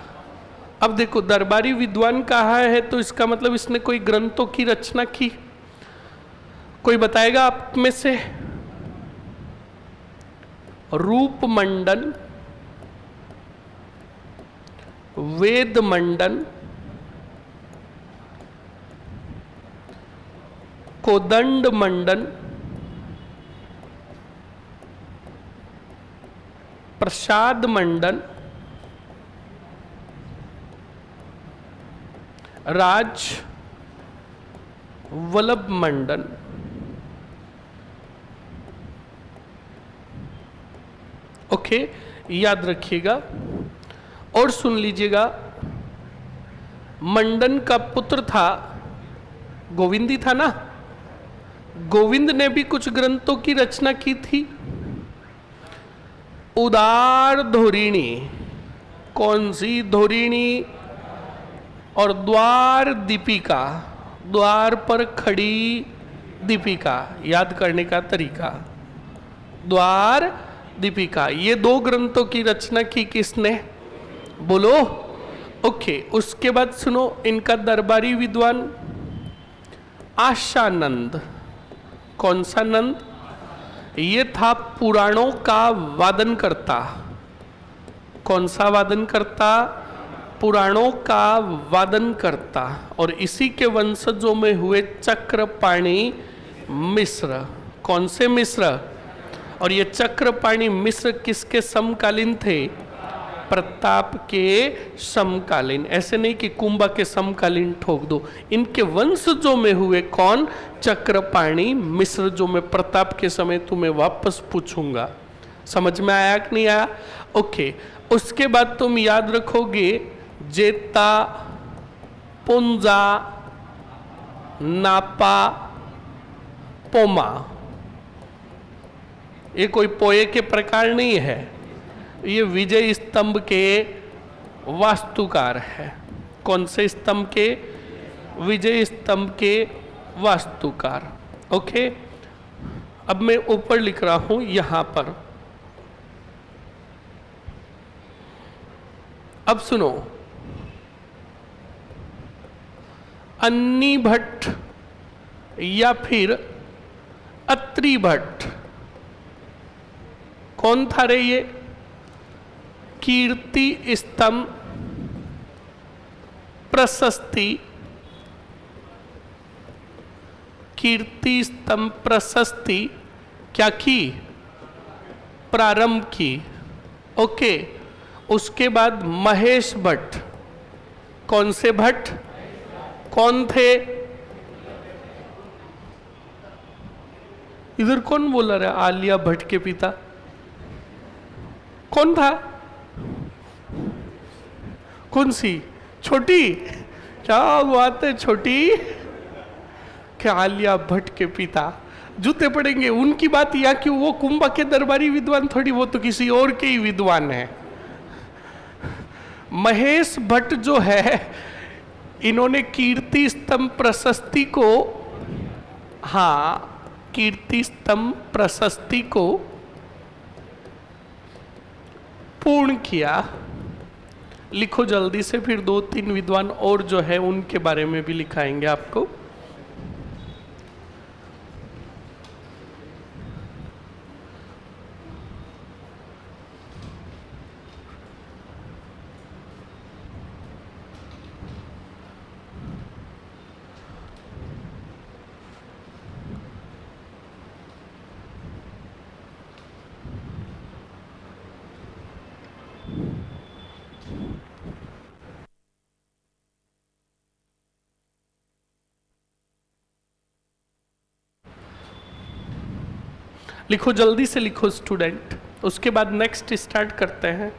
अब देखो, दरबारी विद्वान कहा है तो इसका मतलब इसने कोई ग्रंथों की रचना की। कोई बताएगा आप में से? रूप मंडन, वेद मंडन, कोदंड मंडन, प्रसाद मंडन, राज वल्लभ मंडन। ओके, याद रखिएगा और सुन लीजिएगा। मंडन का पुत्र था गोविंद ही था ना? गोविंद ने भी कुछ ग्रंथों की रचना की थी। उदार धोरिणी, कौन सी धोरिणी? और द्वार दीपिका, द्वार पर खड़ी दीपिका। याद करने का तरीका, द्वार दीपिका। ये दो ग्रंथों की रचना की किसने? बोलो। ओके, उसके बाद सुनो, इनका दरबारी विद्वान आशानंद। कौन सा नंद? ये था पुराणों का वादन करता। कौन सा वादन करता? पुराणों का वादन करता। और इसी के वंशजों में हुए चक्रपाणी मिश्र। कौन से मिश्र? और ये चक्रपाणी मिश्र किसके समकालीन थे? प्रताप के समकालीन। ऐसे नहीं कि कुंभा के समकालीन ठोक दो। इनके वंशजों में हुए कौन? चक्रपाणी मिश्र, जो मैं प्रताप के समय तुम्हें वापस पूछूंगा। समझ में आया कि नहीं आया? ओके, उसके बाद तुम याद रखोगे जेता, पुंजा, नापा, पोमा। ये कोई पोए के प्रकार नहीं है, ये विजय स्तंभ के वास्तुकार है। कौन से स्तंभ के? विजय स्तंभ के वास्तुकार। ओके, अब मैं ऊपर लिख रहा हूं यहां पर। अब सुनो, अन्नी भट्ट या फिर अत्रि भट्ट, कौन था रे ये? कीर्ति स्तंभ प्रशस्ति, कीर्ति स्तंभ प्रशस्ति क्या की? प्रारंभ की। ओके, उसके बाद महेश भट्ट, कौन से भट्ट? कौन थे? इधर कौन बोला रहा? आलिया भट्ट के पिता कौन था? कौन सी? छोटी? क्या बात है छोटी, क्या आलिया भट्ट के पिता जूते पड़ेंगे उनकी बात, या कि वो कुंभा के दरबारी विद्वान थोड़ी, वो तो किसी और के ही विद्वान है। महेश भट्ट जो है, इन्होंने कीर्ति स्तंभ प्रशस्ति को, हाँ कीर्ति स्तंभ प्रशस्ति को पूर्ण किया। लिखो जल्दी से, फिर 2-3 विद्वान और जो है उनके बारे में भी लिखाएंगे आपको। लिखो जल्दी से लिखो स्टूडेंट, उसके बाद नेक्स्ट स्टार्ट करते हैं।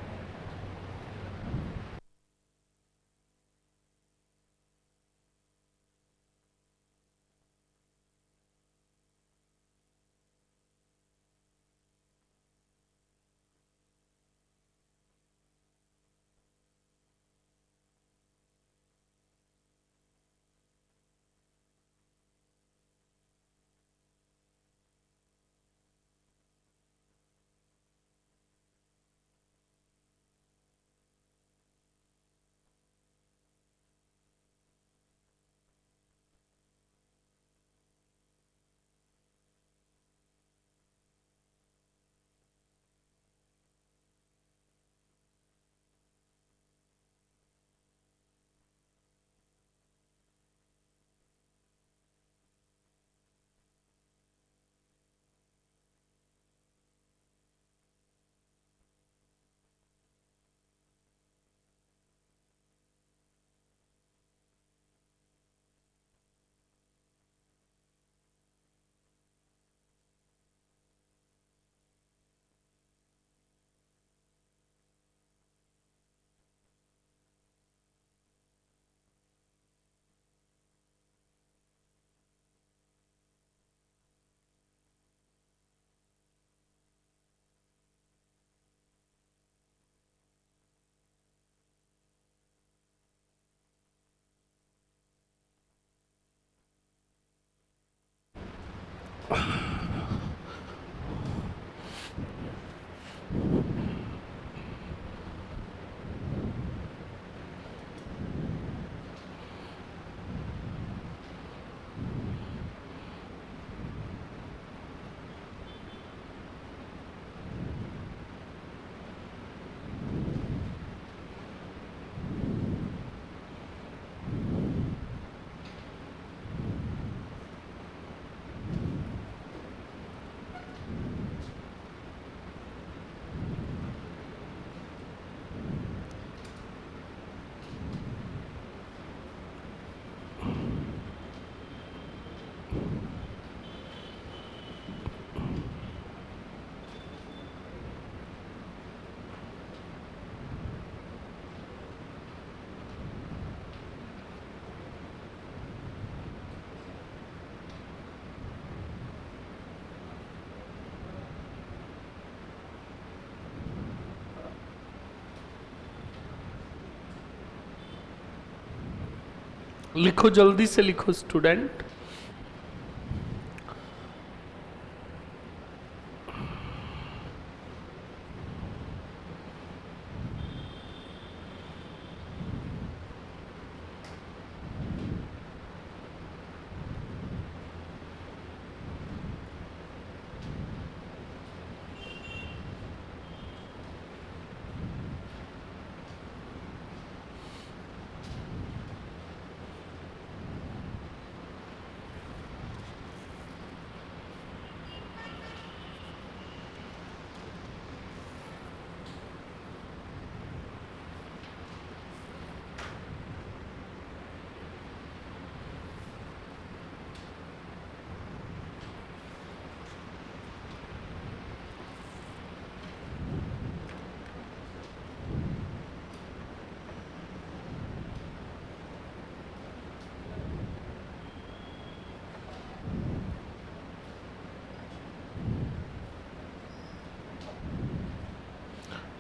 लिखो जल्दी से लिखो स्टूडेंट।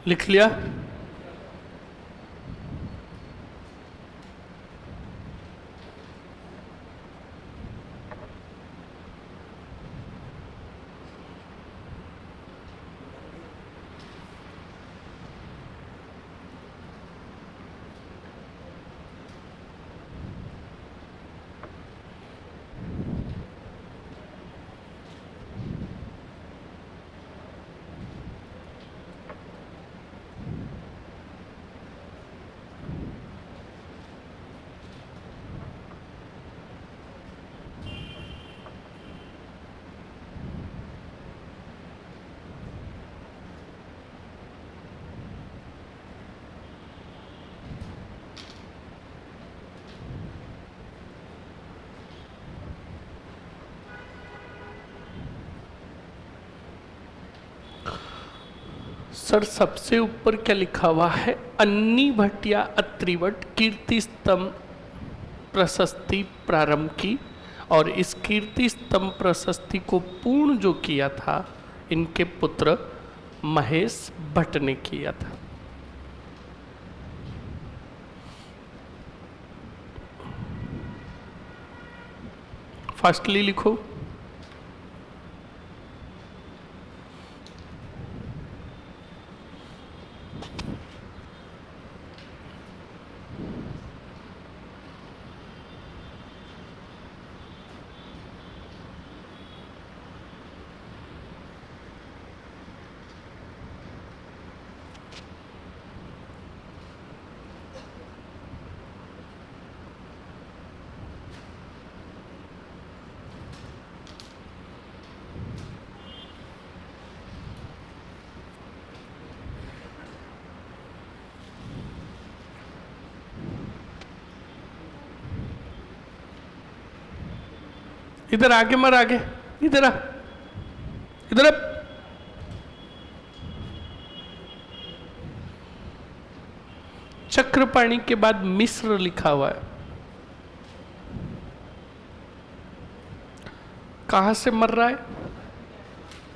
लिख लिया? सर सबसे ऊपर क्या लिखा हुआ है? अन्नी भटिया अत्रिवट कीर्ति स्तंभ प्रशस्ति प्रारंभ की, और इस कीर्ति स्तंभ प्रशस्ति को पूर्ण जो किया था इनके पुत्र महेश भट्ट ने किया था। फास्टली लिखो। इधर आगे मर, आगे इधर आ, इधर आ। चक्रपाणी के बाद मिस्र लिखा हुआ है, कहां से मर रहा है?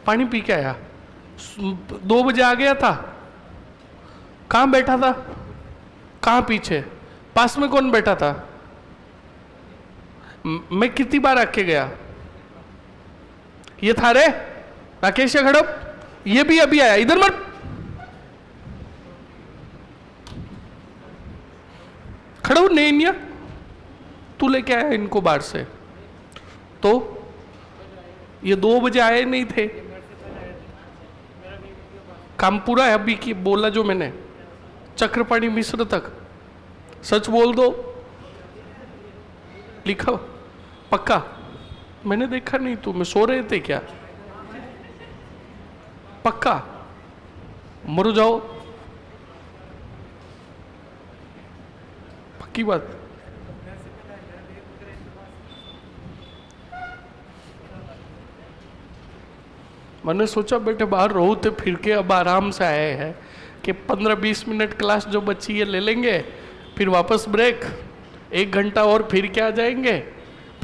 पानी पी के आया, 2 बजे आ गया था, कहां बैठा था? कहां पीछे? पास में कौन बैठा था? मैं कितनी बार आके गया? ये था रे राकेश खड़ो, ये भी अभी आया, इधर मत खड़ो। नहीं, तू लेके आया इनको बाहर से, तो ये 2 बजे आए नहीं थे। काम पूरा है अभी की बोला जो मैंने, चक्रपाणी मिस्र तक। सच बोल दो, लिखा पक्का? मैंने देखा नहीं, तुम सो रहे थे क्या? पक्का? मर जाओ, पक्की बात। मैंने सोचा बेटे बाहर रहो तो फिर के अब आराम से आए हैं कि 15-20 मिनट क्लास जो बची है ले लेंगे, फिर वापस ब्रेक, 1 घंटा और फिर के आ जाएंगे,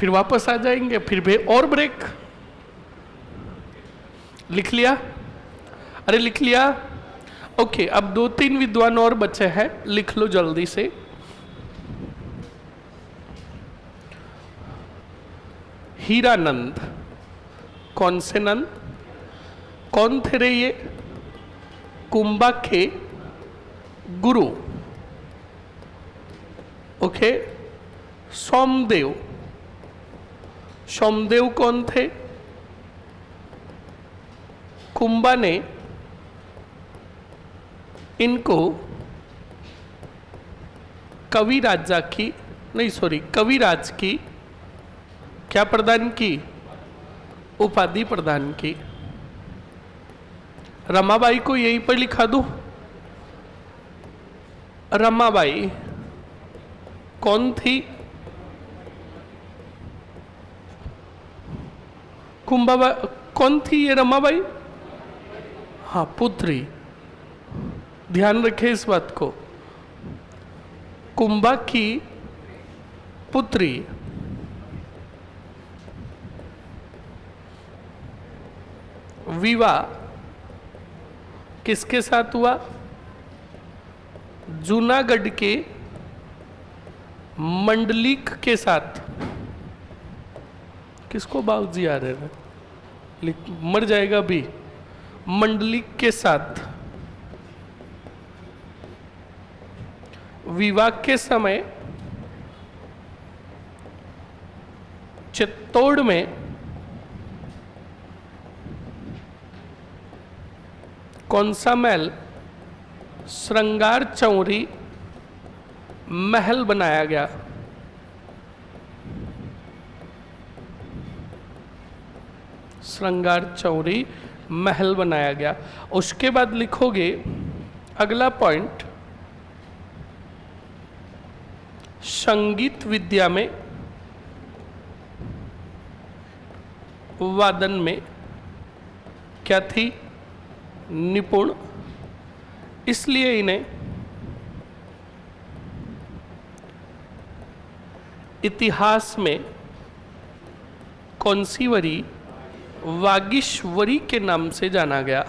फिर वापस आ जाएंगे, फिर भी और ब्रेक। लिख लिया? अरे लिख लिया? ओके, अब 2-3 विद्वान और बचे हैं, लिख लो जल्दी से। हीरानंद, कौन से नंद? कौन थे रे ये? कुंभा के गुरु। ओके। सोमदेव, सोमदेव कौन थे? कुंभा ने इनको कवि राजा की, नहीं सॉरी, कविराज की क्या प्रदान की? उपाधि प्रदान की। रमाबाई को यहीं पर लिखा दूं? रमाबाई कौन थी? कुंभाबाई कौन थी ये रमाबाई? हाँ, पुत्री। ध्यान रखें इस बात को, कुंभा की पुत्री। विवाह किसके साथ हुआ? जूनागढ़ के मंडलिक के साथ, किसको बाबूजी आ रहे हैं, मर जाएगा भी, मंडलिक के साथ विवाह के समय चित्तौड़ में कौन सा महल, श्रृंगार चौरी महल बनाया गया? श्रृंगार चौरी महल बनाया गया। उसके बाद लिखोगे अगला पॉइंट, संगीत विद्या में, वादन में क्या थी? निपुण। इसलिए इन्हें इतिहास में कौन सी वरी? वागीश्वरी के नाम से जाना गया,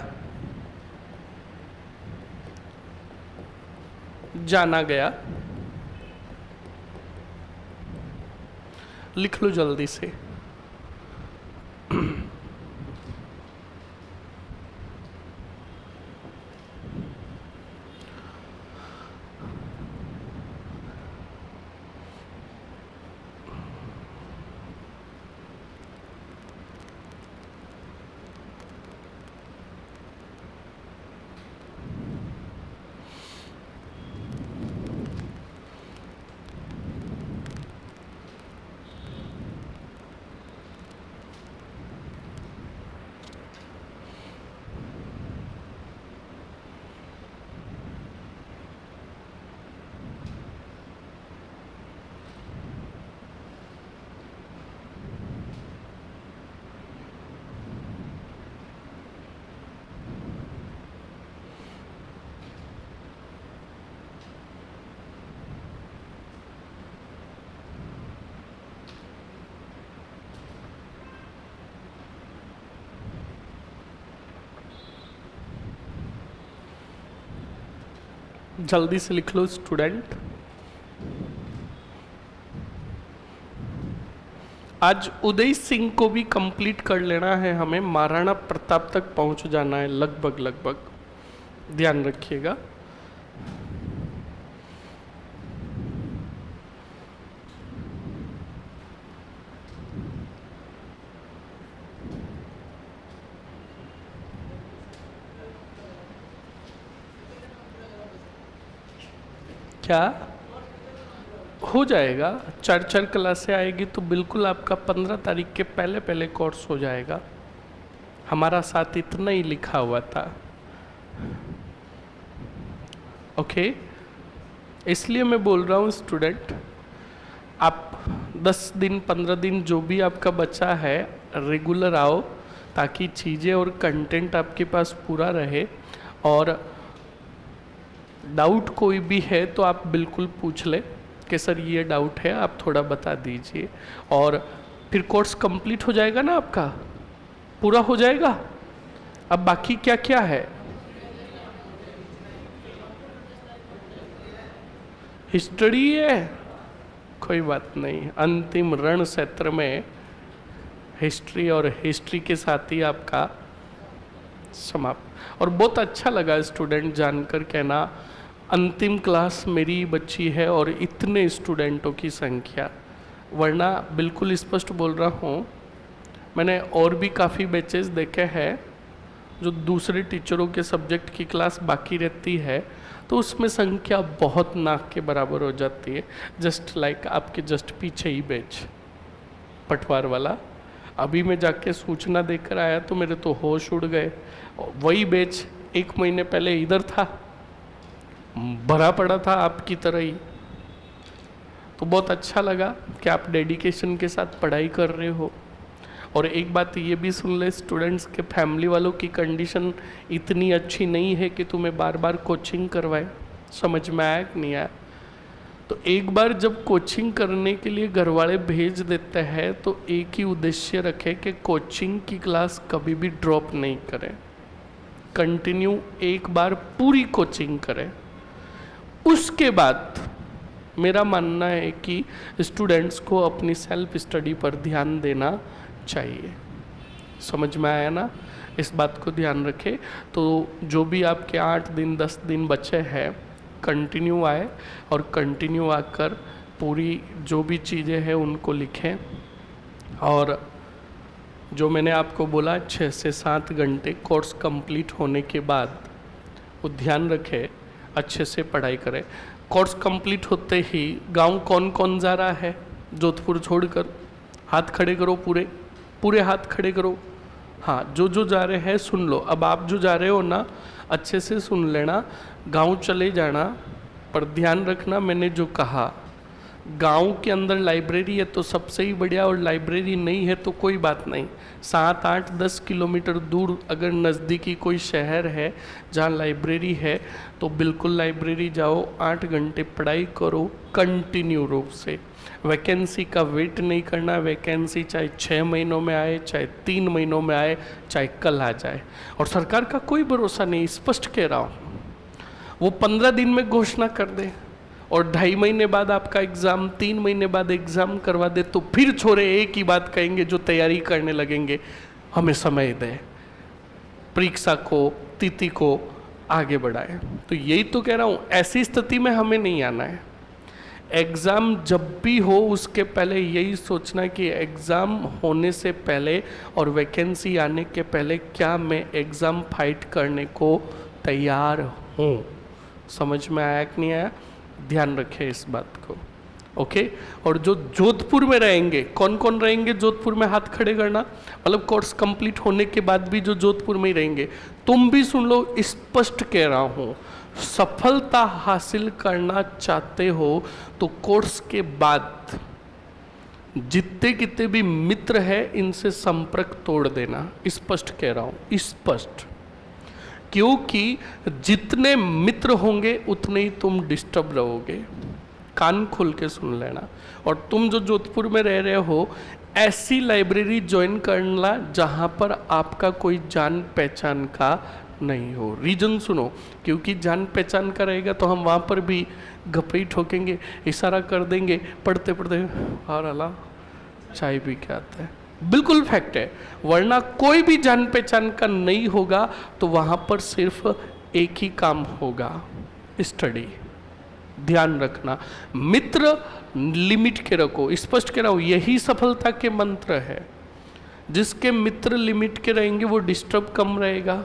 लिख लो जल्दी से। जल्दी से लिख लो स्टूडेंट। आज उदय सिंह को भी कंप्लीट कर लेना है, हमें महाराणा प्रताप तक पहुंच जाना है लगभग, ध्यान रखिएगा। क्या हो जाएगा? 4 क्लासें आएगी तो बिल्कुल आपका 15 तारीख के पहले कोर्स हो जाएगा। हमारा साथ इतना ही लिखा हुआ था। ओके, इसलिए मैं बोल रहा हूँ स्टूडेंट, आप 10 दिन 15 दिन जो भी आपका बचा है रेगुलर आओ, ताकि चीज़ें और कंटेंट आपके पास पूरा रहे। और डाउट कोई भी है तो आप बिल्कुल पूछ ले कि सर ये डाउट है, आप थोड़ा बता दीजिए। और फिर कोर्स कंप्लीट हो जाएगा ना, आपका पूरा हो जाएगा। अब बाकी क्या क्या है? हिस्ट्री है, कोई बात नहीं, अंतिम रण क्षेत्र में हिस्ट्री और हिस्ट्री के साथ ही आपका समाप्त। और बहुत अच्छा लगा स्टूडेंट जानकर, कहना अंतिम क्लास मेरी बच्ची है और इतने स्टूडेंटों की संख्या, वरना बिल्कुल स्पष्ट बोल रहा हूँ, मैंने और भी काफ़ी बैचेस देखे हैं जो दूसरे टीचरों के सब्जेक्ट की क्लास बाकी रहती है तो उसमें संख्या बहुत नाक के बराबर हो जाती है। जस्ट लाइक आपके जस्ट पीछे ही बैच पटवार वाला, अभी मैं जाके सूचना देकर आया तो मेरे तो होश उड़ गए। वही बैच 1 महीने पहले इधर था, भरा पड़ा था आपकी तरह ही। तो बहुत अच्छा लगा कि आप डेडिकेशन के साथ पढ़ाई कर रहे हो। और एक बात ये भी सुन ले स्टूडेंट्स के, फैमिली वालों की कंडीशन इतनी अच्छी नहीं है कि तुम्हें बार बार कोचिंग करवाए। समझ में आया कि नहीं आया? तो एक बार जब कोचिंग करने के लिए घर वाले भेज देते हैं तो एक ही उद्देश्य रखें कि कोचिंग की क्लास कभी भी ड्रॉप नहीं करें, कंटिन्यू एक बार पूरी कोचिंग करें। उसके बाद मेरा मानना है कि स्टूडेंट्स को अपनी सेल्फ स्टडी पर ध्यान देना चाहिए। समझ में आया ना? इस बात को ध्यान रखें। तो जो भी आपके 8 दिन 10 दिन बचे हैं, कंटिन्यू आए और कंटिन्यू आकर पूरी जो भी चीज़ें हैं उनको लिखें। और जो मैंने आपको बोला 6 से 7 घंटे कोर्स कंप्लीट होने के बाद वो ध्यान रखें, अच्छे से पढ़ाई करें। कोर्स कंप्लीट होते ही गांव कौन कौन जा रहा है जोधपुर छोड़कर? हाथ खड़े करो, पूरे हाथ खड़े करो। हाँ, जो जा रहे हैं सुन लो। अब आप जो जा रहे हो ना, अच्छे से सुन लेना। गांव चले जाना, पर ध्यान रखना मैंने जो कहा, गांव के अंदर लाइब्रेरी है तो सबसे ही बढ़िया, और लाइब्रेरी नहीं है तो कोई बात नहीं। 7, 8, 10 किलोमीटर दूर अगर नज़दीकी कोई शहर है जहाँ लाइब्रेरी है तो बिल्कुल लाइब्रेरी जाओ, 8 घंटे पढ़ाई करो कंटिन्यू रूप से। वैकेंसी का वेट नहीं करना। वैकेंसी चाहे 6 महीनों में आए, चाहे 3 महीनों में आए, चाहे कल आ जाए। और सरकार का कोई भरोसा नहीं, स्पष्ट कह रहा हूँ। वो 15 दिन में घोषणा कर दे और 2.5 महीने बाद आपका एग्ज़ाम, 3 महीने बाद एग्ज़ाम करवा दे, तो फिर छोरे एक ही बात कहेंगे जो तैयारी करने लगेंगे, हमें समय दे, परीक्षा को, तिथि को आगे बढ़ाए। तो यही तो कह रहा हूँ, ऐसी स्थिति में हमें नहीं आना है। एग्ज़ाम जब भी हो उसके पहले यही सोचना कि एग्ज़ाम होने से पहले और वैकेंसी आने के पहले क्या मैं एग्ज़ाम फाइट करने को तैयार हूँ। समझ में आया कि नहीं आया? ध्यान रखें इस बात को। ओके। और जो जोधपुर में रहेंगे, कौन कौन रहेंगे जोधपुर में? हाथ खड़े करना। मतलब कोर्स कंप्लीट होने के बाद भी जो जोधपुर में ही रहेंगे, तुम भी सुन लो, स्पष्ट कह रहा हूँ, सफलता हासिल करना चाहते हो तो कोर्स के बाद जितने कितने भी मित्र हैं इनसे संपर्क तोड़ देना। स्पष्ट कह रहा हूँ, स्पष्ट। क्योंकि जितने मित्र होंगे उतने ही तुम डिस्टर्ब रहोगे। कान खोल के सुन लेना। और तुम जो जोधपुर में रह रहे हो, ऐसी लाइब्रेरी ज्वाइन करना जहाँ पर आपका कोई जान पहचान का नहीं हो। रीजन सुनो, क्योंकि जान पहचान का रहेगा तो हम वहाँ पर भी घपड़ी ठोकेंगे, इशारा कर देंगे, पढ़ते पढ़ते और अला चाय पी के आते हैं। बिल्कुल फैक्ट है। वरना कोई भी जान पहचान का नहीं होगा तो वहाँ पर सिर्फ एक ही काम होगा, स्टडी। ध्यान रखना, मित्र लिमिट के रखो। स्पष्ट कह रहा हूँ, यही सफलता के मंत्र है। जिसके मित्र लिमिट के रहेंगे वो डिस्टर्ब कम रहेगा।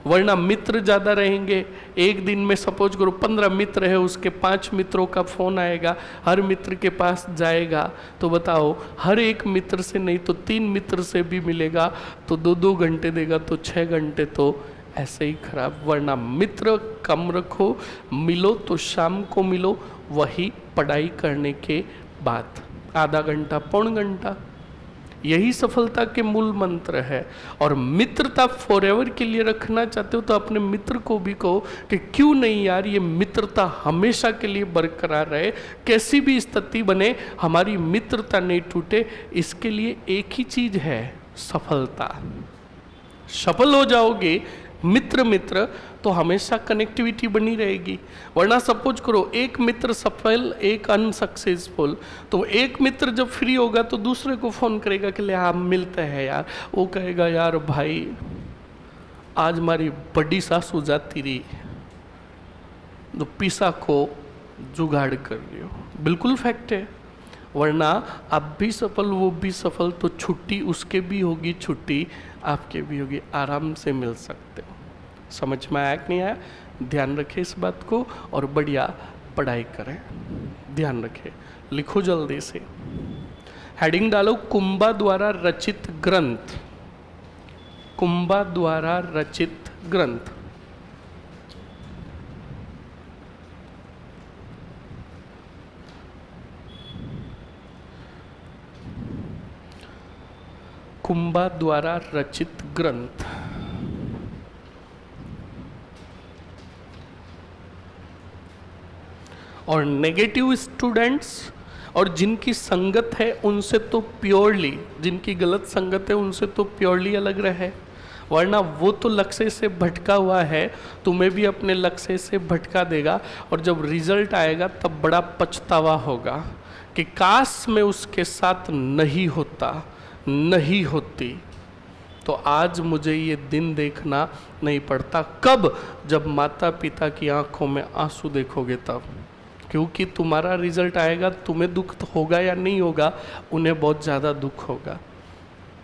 वरना मित्र ज़्यादा रहेंगे, एक दिन में सपोज करो 15 मित्र है, उसके 5 मित्रों का फ़ोन आएगा, हर मित्र के पास जाएगा, तो बताओ हर एक मित्र से नहीं तो 3 मित्र से भी मिलेगा तो 2-2 घंटे देगा तो 6 घंटे तो ऐसे ही खराब। वरना मित्र कम रखो, मिलो तो शाम को मिलो, वही पढ़ाई करने के बाद आधा घंटा, पौन घंटा। यही सफलता के मूल मंत्र है। और मित्रता फॉरएवर के लिए रखना चाहते हो तो अपने मित्र को भी कहो कि क्यों नहीं यार, ये मित्रता हमेशा के लिए बरकरार रहे, कैसी भी स्थिति बने हमारी मित्रता नहीं टूटे। इसके लिए एक ही चीज है, सफलता। सफल हो जाओगे मित्र तो हमेशा कनेक्टिविटी बनी रहेगी। वरना सपोज करो एक मित्र सफल, एक अनसक्सेसफुल, तो एक मित्र जब फ्री होगा तो दूसरे को फ़ोन करेगा कि ले हम मिलते हैं यार। वो कहेगा यार भाई आज हमारी बड़ी सासू जाती रही तो पिसा को जुगाड़ कर लियो। बिल्कुल फैक्ट है। वरना आप भी सफल, वो भी सफल, तो छुट्टी उसके भी होगी, छुट्टी आपके भी होगी, आराम से मिल सकते हो। समझ में आया कि नहीं आया? ध्यान रखें इस बात को और बढ़िया पढ़ाई करें। ध्यान रखें, लिखो जल्दी से। हेडिंग डालो, कुंभा द्वारा रचित ग्रंथ। कुंभा द्वारा रचित ग्रंथ। कुंभा द्वारा रचित ग्रंथ। और नेगेटिव स्टूडेंट्स और जिनकी संगत है उनसे तो प्योरली, जिनकी गलत संगत है उनसे तो प्योरली अलग रहे। वरना वो तो लक्ष्य से भटका हुआ है, तुम्हें भी अपने लक्ष्य से भटका देगा, और जब रिजल्ट आएगा तब बड़ा पछतावा होगा कि काश मैं उसके साथ नहीं होता, नहीं होती, तो आज मुझे ये दिन देखना नहीं पड़ता। कब? जब माता पिता की आंखों में आंसू देखोगे तब, क्योंकि तुम्हारा रिजल्ट आएगा, तुम्हें दुख तो होगा या नहीं होगा, उन्हें बहुत ज़्यादा दुख होगा।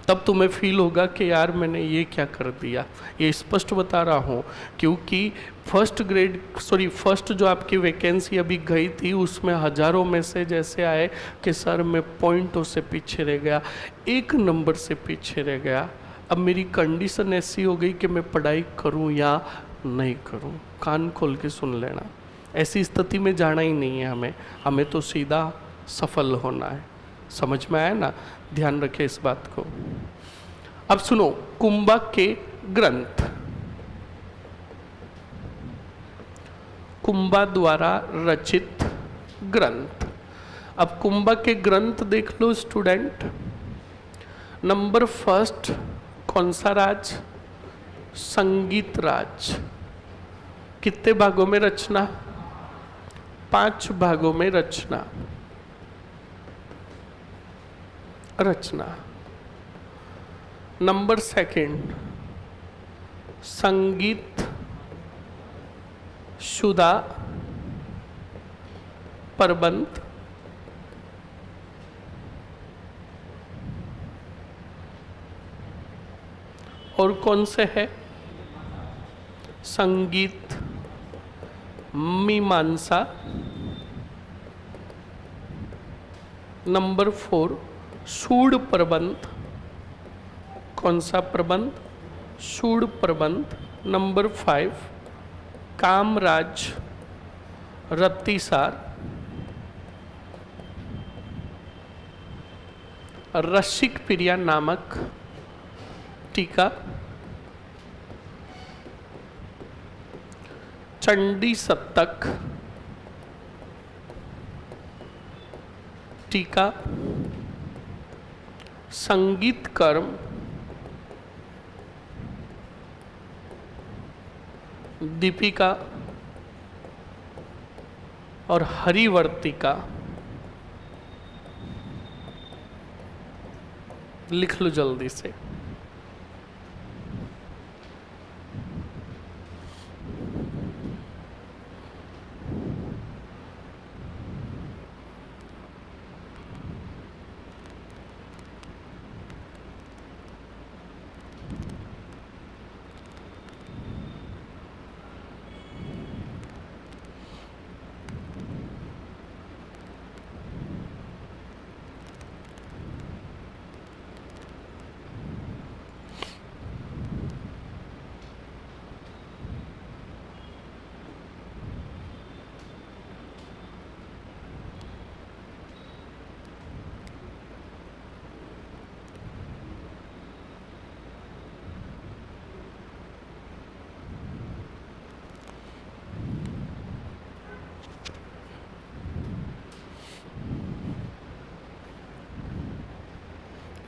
तब तुम्हें फील होगा कि यार मैंने ये क्या कर दिया। ये स्पष्ट बता रहा हूँ, क्योंकि फर्स्ट जो आपकी वैकेंसी अभी गई थी उसमें हज़ारों मैसेज ऐसे आए कि सर मैं पॉइंटों से पीछे रह गया, 1 नंबर से पीछे रह गया, अब मेरी कंडीशन ऐसी हो गई कि मैं पढ़ाई करूँ या नहीं करूँ। कान खोल के सुन लेना, ऐसी स्थिति में जाना ही नहीं है हमें तो सीधा सफल होना है। समझ में आया ना? ध्यान रखें इस बात को। अब सुनो, कुंभक के ग्रंथ, कुंभा द्वारा रचित ग्रंथ। अब कुंभक के ग्रंथ देख लो स्टूडेंट। नंबर फर्स्ट कौन सा राज? संगीत राज। कितने भागों में रचना? 5 भागों में रचना। नंबर सेकंड संगीत शुदा प्रबंध। और कौन से है? संगीत मीमांसा। नंबर 4 सूड प्रबंध। कौन सा प्रबंध? सूड प्रबंध। नंबर 5 कामराज रतिसार। रसिक प्रिया नामक टीका। चंडी सप्तक टीका। संगीत कर्म, दीपिका और हरिवर्तिका। लिख लो जल्दी से।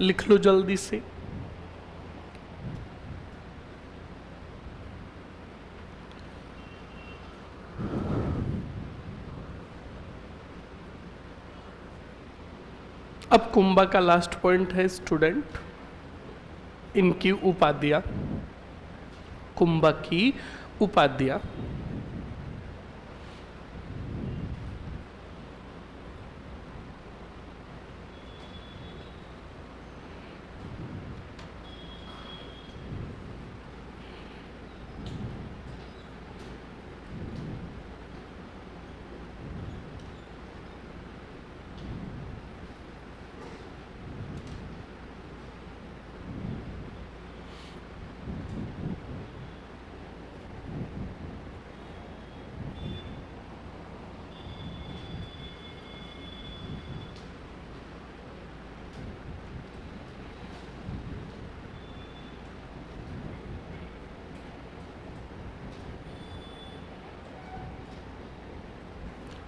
लिख लो जल्दी से। अब कुंभा का लास्ट पॉइंट है स्टूडेंट, इनकी उपाधियां। कुंभा की उपाधियां।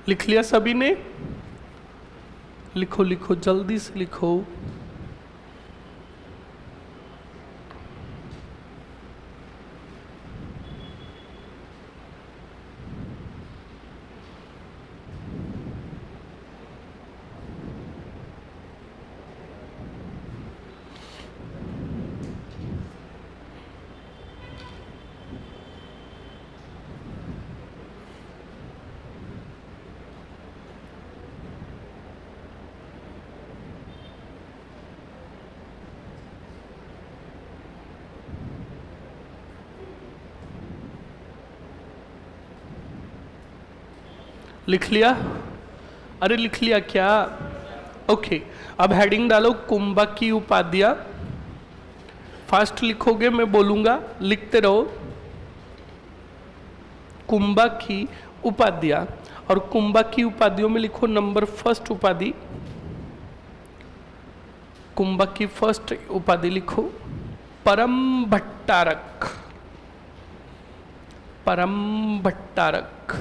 लिख लिया सभी ने? लिखो लिखो जल्दी से लिखो। लिख लिया? अरे लिख लिया क्या? ओके, अब हेडिंग डालो कुंभक की उपाधियां। फास्ट लिखोगे, मैं बोलूंगा, लिखते रहो। कुंभक की उपाधियां, और कुंभक की उपाधियों में लिखो नंबर फर्स्ट उपाधि। कुंभक की फर्स्ट उपाधि लिखो परम भट्टारक। परम भट्टारक।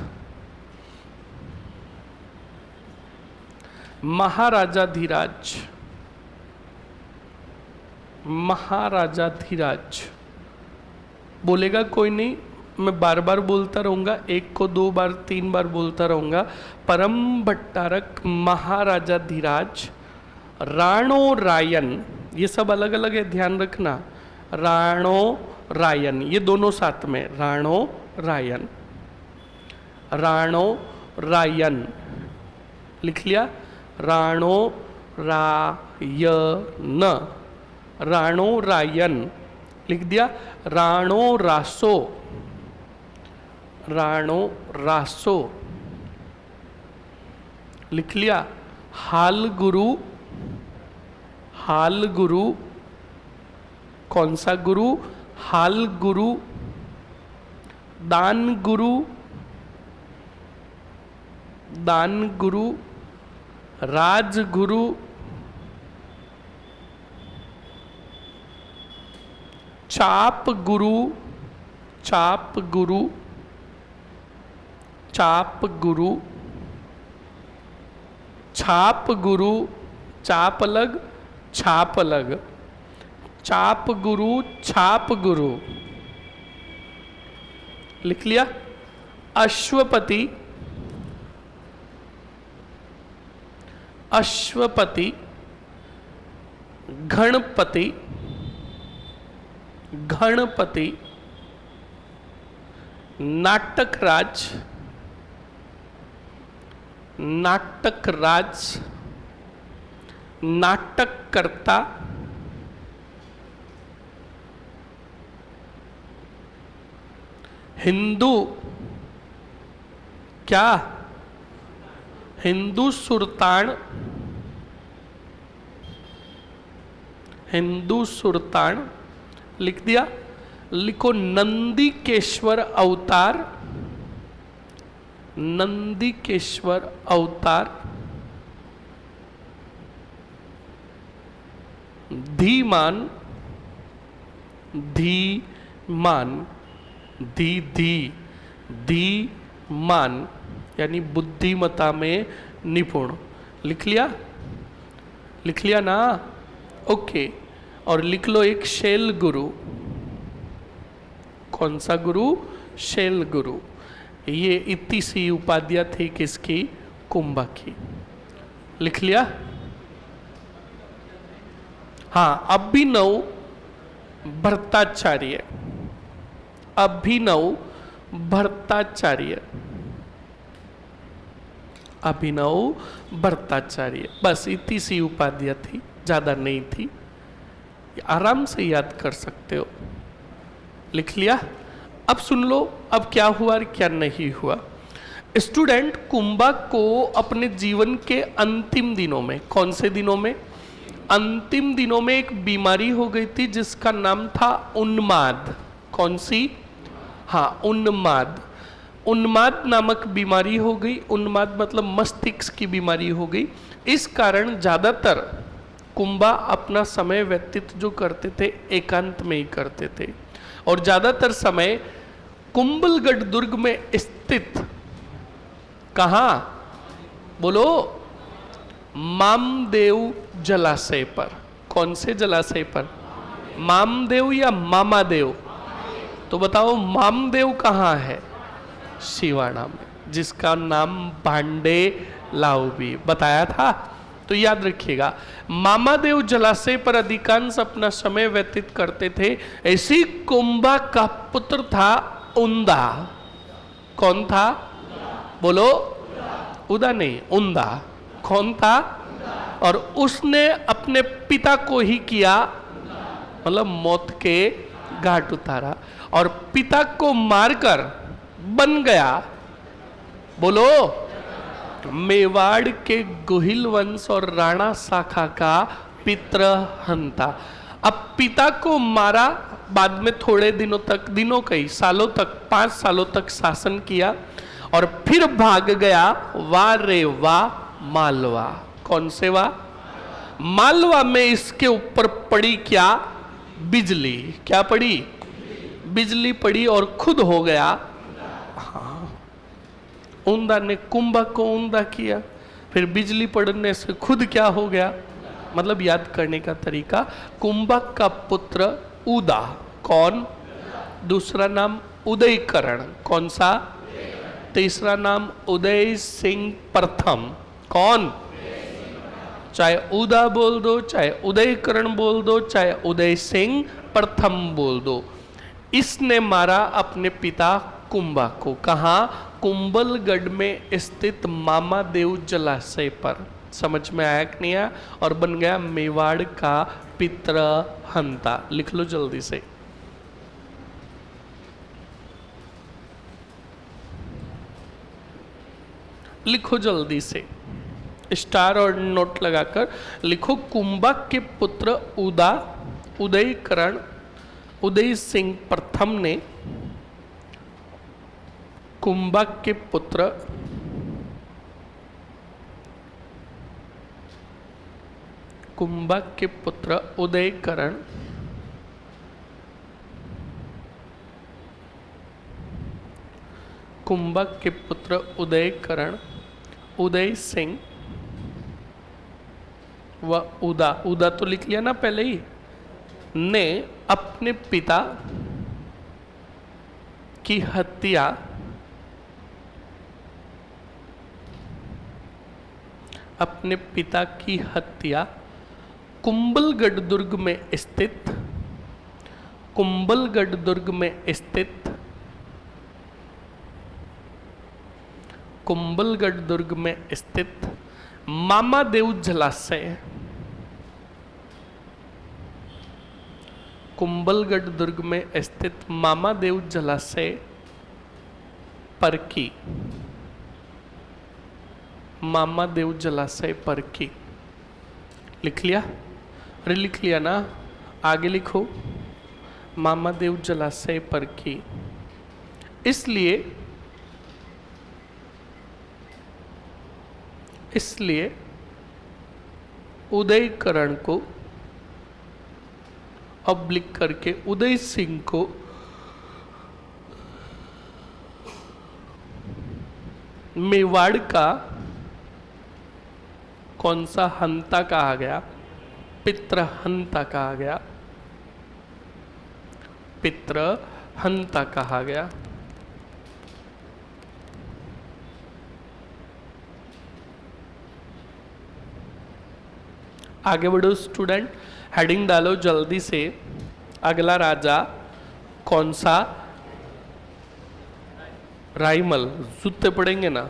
महाराजाधिराज। महाराजाधिराज बोलेगा कोई नहीं, मैं बार बार बोलता रहूंगा, एक को 2 बार 3 बार बोलता रहूंगा। परम भट्टारक, महाराजाधिराज, राणो रायन, ये सब अलग अलग है, ध्यान रखना। राणो रायन, ये दोनों साथ में, राणो रायन। राणो रायन लिख लिया? राणो रायन। राणो रायन लिख दिया? राणो रासो। राणो रासो लिख लिया? हाल गुरु। हाल गुरु, कौन सा गुरु? हाल गुरु। दान गुरु। दान गुरु। राजगुरु। चाप गुरु। चाप गुरु। चाप गुरु। छाप गुरु। चाप अलग, छाप अलग। चाप गुरु, छाप गुरु लिख लिया? अश्वपति। अश्वपति। गणपति। गणपति। नाटकराज। नाटकराज। नाटककर्ता। हिंदू, क्या? हिंदू सुरतान। हिंदू सुरतान लिख दिया? लिखो नंदीकेश्वर अवतार। नंदीकेश्वर अवतार। धीमान। धीमान। धी धी धीमान यानी बुद्धिमता में निपुण। लिख लिया? लिख लिया ना? ओके, और लिख लो एक शैल गुरु। कौन सा गुरु? शैल गुरु। ये इतनी सी उपाधियां थी किसकी? कुंभक की। लिख लिया? हाँ, अभिनव भट्टाचार्य। अभिनव भट्टाचार्य। अभिनव भट्टाचार्य, बस इतनी सी उपाधियां थी, ज्यादा नहीं थी, आराम से याद कर सकते हो। लिख लिया? अब सुन लो, अब क्या हुआ और क्या नहीं हुआ। स्टूडेंट, कुंभक को अपने जीवन के अंतिम दिनों में, कौन से दिनों में? अंतिम दिनों में एक बीमारी हो गई थी जिसका नाम था उन्माद। कौन सी? हाँ, उन्माद। उन्माद नामक बीमारी हो गई। उन्माद मतलब मस्तिष्क की बीमारी हो गई। इस कारण ज्यादातर कुंभा अपना समय व्यतीत जो करते थे एकांत में ही करते थे, और ज्यादातर समय कुंभलगढ़ दुर्ग में स्थित, कहाँ बोलो? मामदेव जलाशय पर। कौन से जलाशय पर? मामदेव या मामादेव? तो बताओ मामदेव कहाँ है? शिवाना में, जिसका नाम भांडे लाओ भी बताया था, तो याद रखिएगा। मामादेव जलाशय पर अधिकांश अपना समय व्यतीत करते थे। ऐसी कुंभा का पुत्र था उंदा। कौन था? बोलो? उदा नहीं, उंदा। कौन था? और उसने अपने पिता को ही किया, मतलब मौत के घाट उतारा, और पिता को मारकर बन गया, बोलो, मेवाड़ के गोहिल वंश और राणा शाखा का पितृहंता। अब पिता को मारा, बाद में थोड़े दिनों तक, दिनों कई सालों तक, 5 सालों तक शासन किया और फिर भाग गया वाह रे वाह मालवा। कौन से वाह? मालवा में इसके ऊपर पड़ी क्या? बिजली। क्या पड़ी? बिजली पड़ी और खुद हो गया। हाँ, ऊंदा ने कुंभक को ऊंदा किया, फिर बिजली पड़ने से खुद क्या हो गया? मतलब याद करने का तरीका, कुंभक का पुत्र उदा। कौन? दूसरा नाम उदयकरण। कौन सा? तीसरा नाम उदय सिंह प्रथम। कौन? चाहे उदा बोल दो, चाहे उदयकरण बोल दो, चाहे उदय सिंह प्रथम बोल दो। इसने मारा अपने पिता कुंभा को। कहाँ? कुंभलगढ़ में स्थित मामा देव जलाशय पर। समझ में आया कि नहीं आया? और बन गया मेवाड़ का पितृहंता। लिख लो जल्दी से। लिखो जल्दी से, स्टार और नोट लगाकर लिखो। कुंभक के पुत्र उदा उदयकरण उदय सिंह प्रथम ने कुंभक के पुत्र उदयकरण कुंभक के पुत्र उदयकरण उदय सिंह व उदा तो लिख लिया ना पहले ही, ने अपने पिता की हत्या कुंभलगढ़ दुर्ग में स्थित मामा देव जलाशय कुंभलगढ़ दुर्ग में स्थित मामा देव जलाशय पर की। मामा देव जलाशय पर की लिख लिया? अरे लिख लिया ना, आगे लिखो। मामा देव जलाशय पर की। इसलिए उदयकरण को अब लिख करके उदय सिंह को मेवाड़ का कौन सा हंता कहा गया? पितृहंता कहा गया। पितृहंता कहा गया। आगे बढ़ो स्टूडेंट, हेडिंग डालो जल्दी से। अगला राजा कौन सा? राइमल। जूते पड़ेंगे ना।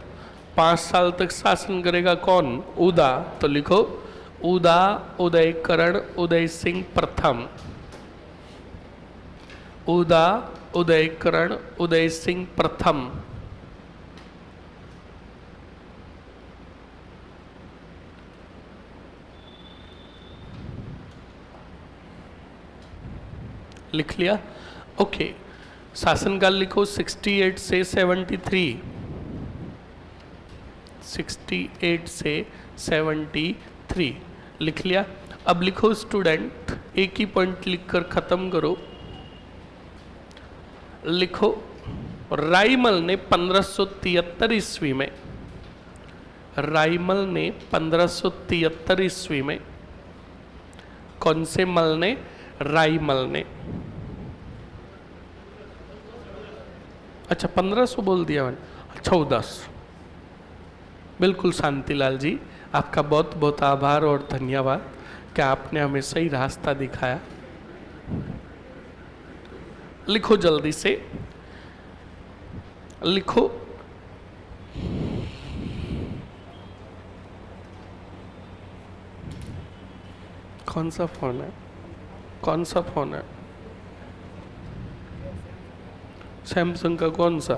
5 साल तक शासन करेगा कौन? उदा। तो लिखो उदा उदयकरण उदय सिंह प्रथम। उदा उदयकरण उदय सिंह प्रथम। लिख लिया? ओके। शासनकाल लिखो 68 से 73। 68 से 73 लिख लिया? अब लिखो स्टूडेंट, एक ही पॉइंट लिखकर खत्म करो। लिखो राइमल ने 1573 ईस्वी में, राइमल ने 1573 ईस्वी में, कौन से मल ने? राइमल ने। अच्छा 1500 बोल दिया मैंने, 1400। बिल्कुल शांतिलाल जी, आपका बहुत बहुत आभार और धन्यवाद कि आपने हमें सही रास्ता दिखाया। लिखो जल्दी से, लिखो। कौन सा फोन है? कौन सा फोन है? सैमसंग का कौन सा?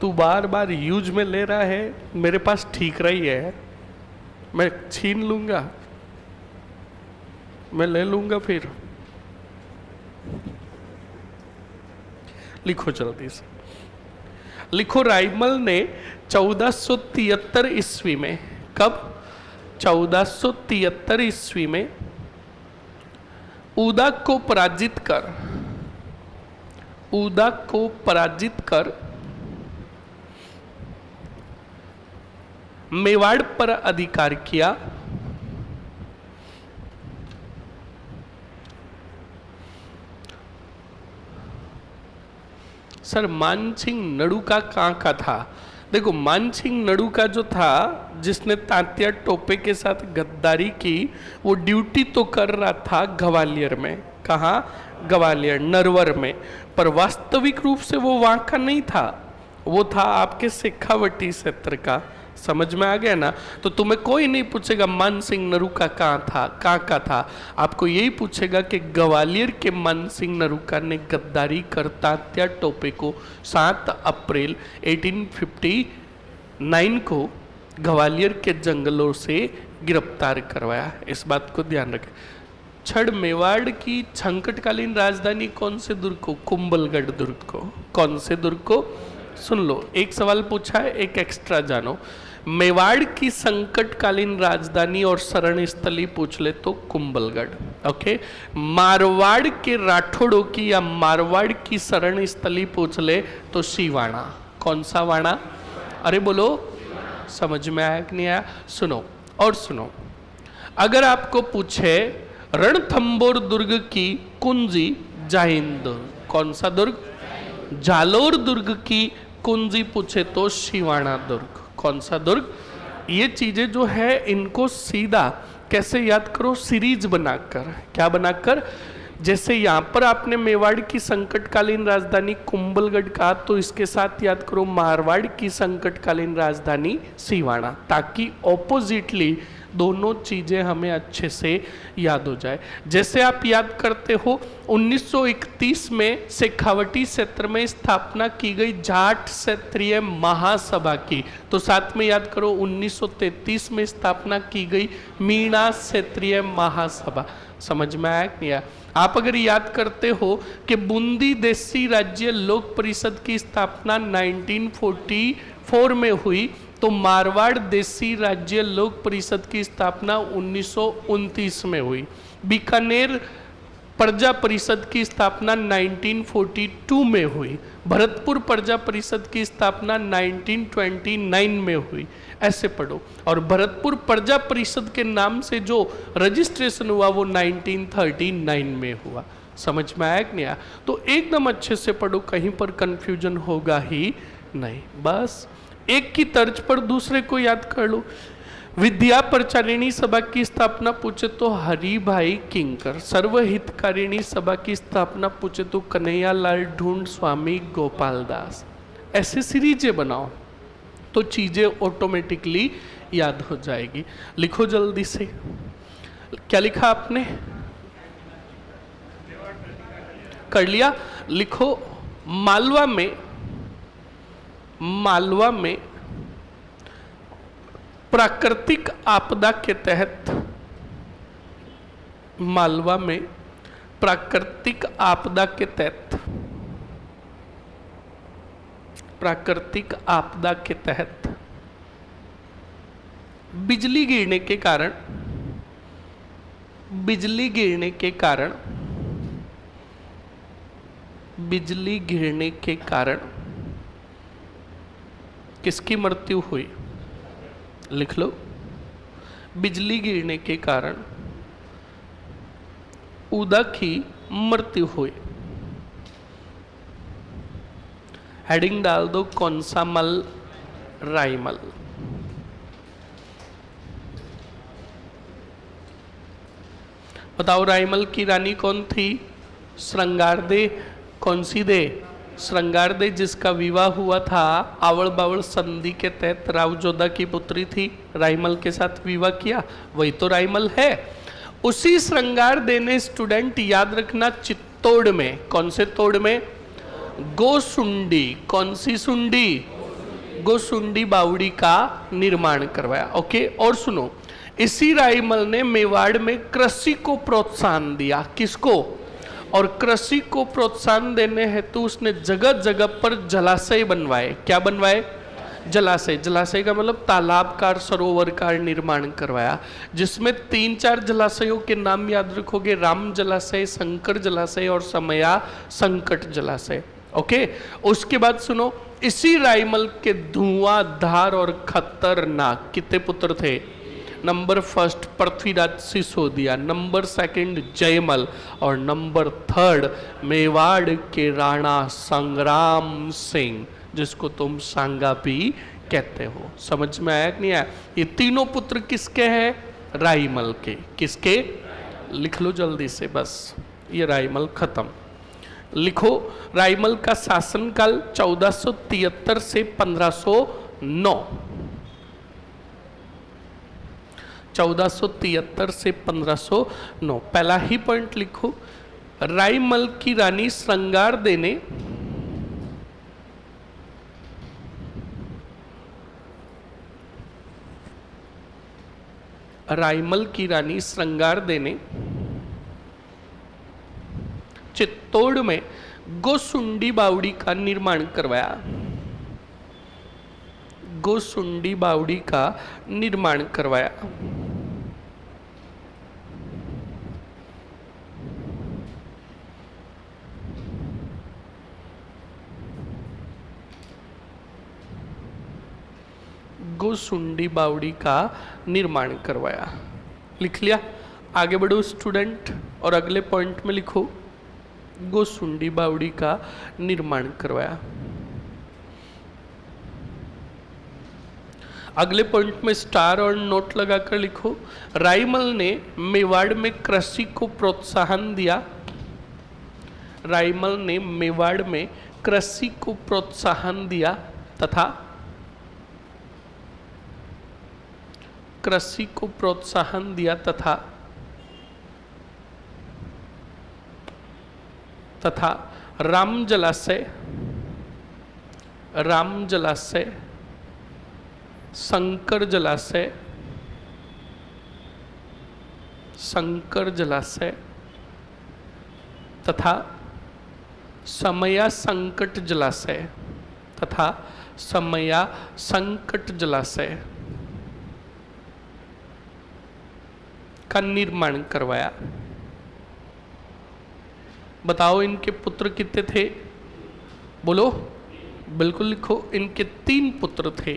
तू बार बार यूज में ले रहा है, मेरे पास ठीक रही है, मैं छीन लूंगा, मैं ले लूंगा फिर। लिखो जल्दी से, लिखो। राइमल ने 1473 ईस्वी में, कब? 1473 ईस्वी में उदा को पराजित कर मेवाड़ पर अधिकार किया। सर मानसिंह नडुका कहाँ का था? देखो, मानसिंह नडुका जो था, जिसने तात्या टोपे के साथ गद्दारी की, वो ड्यूटी तो कर रहा था ग्वालियर में। कहाँ? ग्वालियर, नरवर में। पर वास्तविक रूप से वो वहाँ का नहीं था, वो था आपके शेखावटी क्षेत्र का। समझ में आ गया ना? तो तुम्हें कोई नहीं पूछेगा मानसिंह नरूका कहाँ था, कहाँ का था। आपको यही पूछेगा कि ग्वालियर के मानसिंह नरूका ने गद्दारी कर तात्या टोपे को 7 अप्रैल 1859 को ग्वालियर के जंगलों से गिरफ्तार करवाया। इस बात को ध्यान रखें। छड़ मेवाड़ की संकटकालीन राजधानी कौन से दुर्ग को? कुंभलगढ़ दुर्ग को। कौन से दुर्ग को? सुन लो, एक सवाल पूछा है, एक एक्स्ट्रा जानो। मेवाड़ की संकटकालीन राजधानी और शरण स्थली पूछ ले तो कुंभलगढ़। ओके। मारवाड़ के राठौड़ों की या मारवाड़ की शरण स्थली पूछ ले तो शिवाणा। कौन सा वाणा? अरे बोलो, समझ में आया कि नहीं आया? सुनो और सुनो। अगर आपको पूछे रणथंबोर दुर्ग की कुंजी जाहिंद दुर्ग, कौन सा दुर्ग? जालोर दुर्ग की कुंजी पूछे तो शिवाणा दुर्ग। कौन सा दुर्ग? ये चीजें जो है इनको सीधा कैसे याद करो? सीरीज बनाकर। क्या बनाकर? जैसे यहाँ पर आपने मेवाड़ की संकटकालीन राजधानी कुंभलगढ़ कहा, तो इसके साथ याद करो मारवाड़ की संकटकालीन राजधानी सिवाना, ताकि ऑपोजिटली दोनों चीजें हमें अच्छे से याद हो जाए। जैसे आप याद करते हो 1931 में शेखावटी क्षेत्र में स्थापना की गई जाट क्षेत्रीय महासभा की, तो साथ में याद करो 1933 में स्थापना की गई मीणा क्षेत्रीय महासभा। समझ में आया कि नहीं? आप अगर याद करते हो कि बूंदी देशी राज्य लोक परिषद की स्थापना 1944 में हुई, तो मारवाड़ देशी राज्य लोक परिषद की स्थापना 1929 में हुई। बीकानेर प्रजा परिषद की स्थापना 1942 में हुई। भरतपुर प्रजा परिषद की स्थापना 1929 में हुई। ऐसे पढ़ो। और भरतपुर प्रजा परिषद के नाम से जो रजिस्ट्रेशन हुआ वो 1939 में हुआ। समझ में आया कि नहीं आया? तो एकदम अच्छे से पढ़ो, कहीं पर कंफ्यूजन होगा ही नहीं। बस एक की तर्ज पर दूसरे को याद कर लो। विद्या प्रचारिणी सभा की स्थापना पूछे तो हरिभाई किंकर। सर्वहितकारिणी सभा की स्थापना पूछे तो कन्हैयालाल ढूंढ स्वामी गोपाल दास। ऐसे सीरीजें बनाओ तो चीजें ऑटोमेटिकली याद हो जाएगी। लिखो जल्दी से। क्या लिखा आपने? कर लिया? लिखो। मालवा में प्राकृतिक आपदा के तहत, मालवा में प्राकृतिक आपदा के तहत, प्राकृतिक आपदा के तहत बिजली गिरने के कारण, बिजली गिरने के कारण, बिजली गिरने के कारण किसकी मृत्यु हुई? लिख लो। बिजली गिरने के कारण उदा की मृत्यु हुई। हेडिंग डाल दो, कौन सा मल? राइमल। बताओ राइमल की रानी कौन थी? श्रृंगारदे। कौन सी दे? श्रृंगारदे, जिसका विवाह हुआ था आवड़ बावड़ संधि के तहत राव जोधा की पुत्री थी, राइमल के साथ विवाह किया, वही तो राइमल है। उसी श्रृंगारदे ने स्टूडेंट याद रखना चित्तौड़ में, कौन से तोड़ में? गोसुंडी। कौन सी सुंडी? गोसुंडी बावड़ी का निर्माण करवाया। ओके, और सुनो, इसी राईमल ने मेवाड़ में कृषि को प्रोत्साहन दिया। किसको? और कृषि को प्रोत्साहन देने हेतु उसने जगह जगह पर जलाशय बनवाए। क्या बनवाए? जलाशय। जलाशय का मतलब तालाबकार सरोवर का निर्माण करवाया, जिसमें 3-4 जलाशयों के नाम याद रखोगे, राम जलाशय, शंकर जलाशय और समया संकट जलाशय। ओके, उसके बाद सुनो, इसी राईमल के धुआंधार और खतरनाक कितने पुत्र थे? नंबर 1 पृथ्वीराज सिसोदिया, नंबर 2 जयमल और नंबर 3 मेवाड़ के राणा संग्राम सिंह, जिसको तुम सांगा भी कहते हो। समझ में आया कि नहीं आया? ये तीनों पुत्र किसके हैं? राईमल के। किसके? लिख लो जल्दी से, बस ये राईमल खत्म। लिखो, राईमल का शासनकाल 1473 से 1509। 1473 से 1509। पहला ही पॉइंट लिखो, राईमल की रानी श्रृंगार देने चित्तौड़ में गोसुंडी बावड़ी का निर्माण करवाया। गोसुंडी बावड़ी का निर्माण करवाया। गोसुंडी बावड़ी का निर्माण करवाया। लिख लिया? आगे बढ़ो स्टूडेंट, और अगले पॉइंट में लिखो, गोसुंडी बावड़ी का निर्माण करवाया। अगले पॉइंट में स्टार और नोट लगाकर लिखो, राईमल ने मेवाड़ में कृषि को प्रोत्साहन दिया। राईमल ने मेवाड़ में कृषि को प्रोत्साहन दिया तथा कृषि को प्रोत्साहन दिया तथा राम जलाशय, शंकर जलाशय तथा समया संकट जलाशय का निर्माण करवाया। बताओ इनके पुत्र कितने थे? बोलो, बिल्कुल लिखो, इनके 3 पुत्र थे।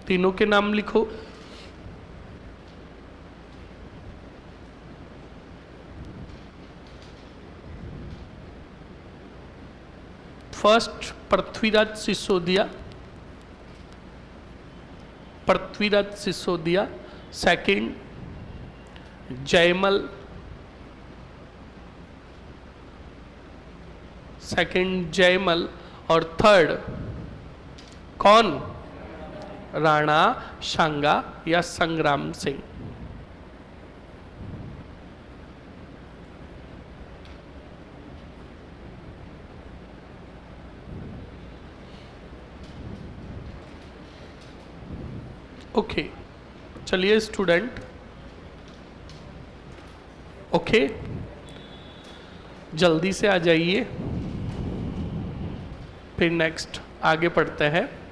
तीनों के नाम लिखो। फर्स्ट पृथ्वीराज सिसोदिया, सेकंड जयमल और थर्ड कौन? राणा सांगा या संग्राम सिंह। ओके, चलिए स्टूडेंट, ओके, जल्दी से आ जाइए, फिर नेक्स्ट आगे पढ़ते हैं।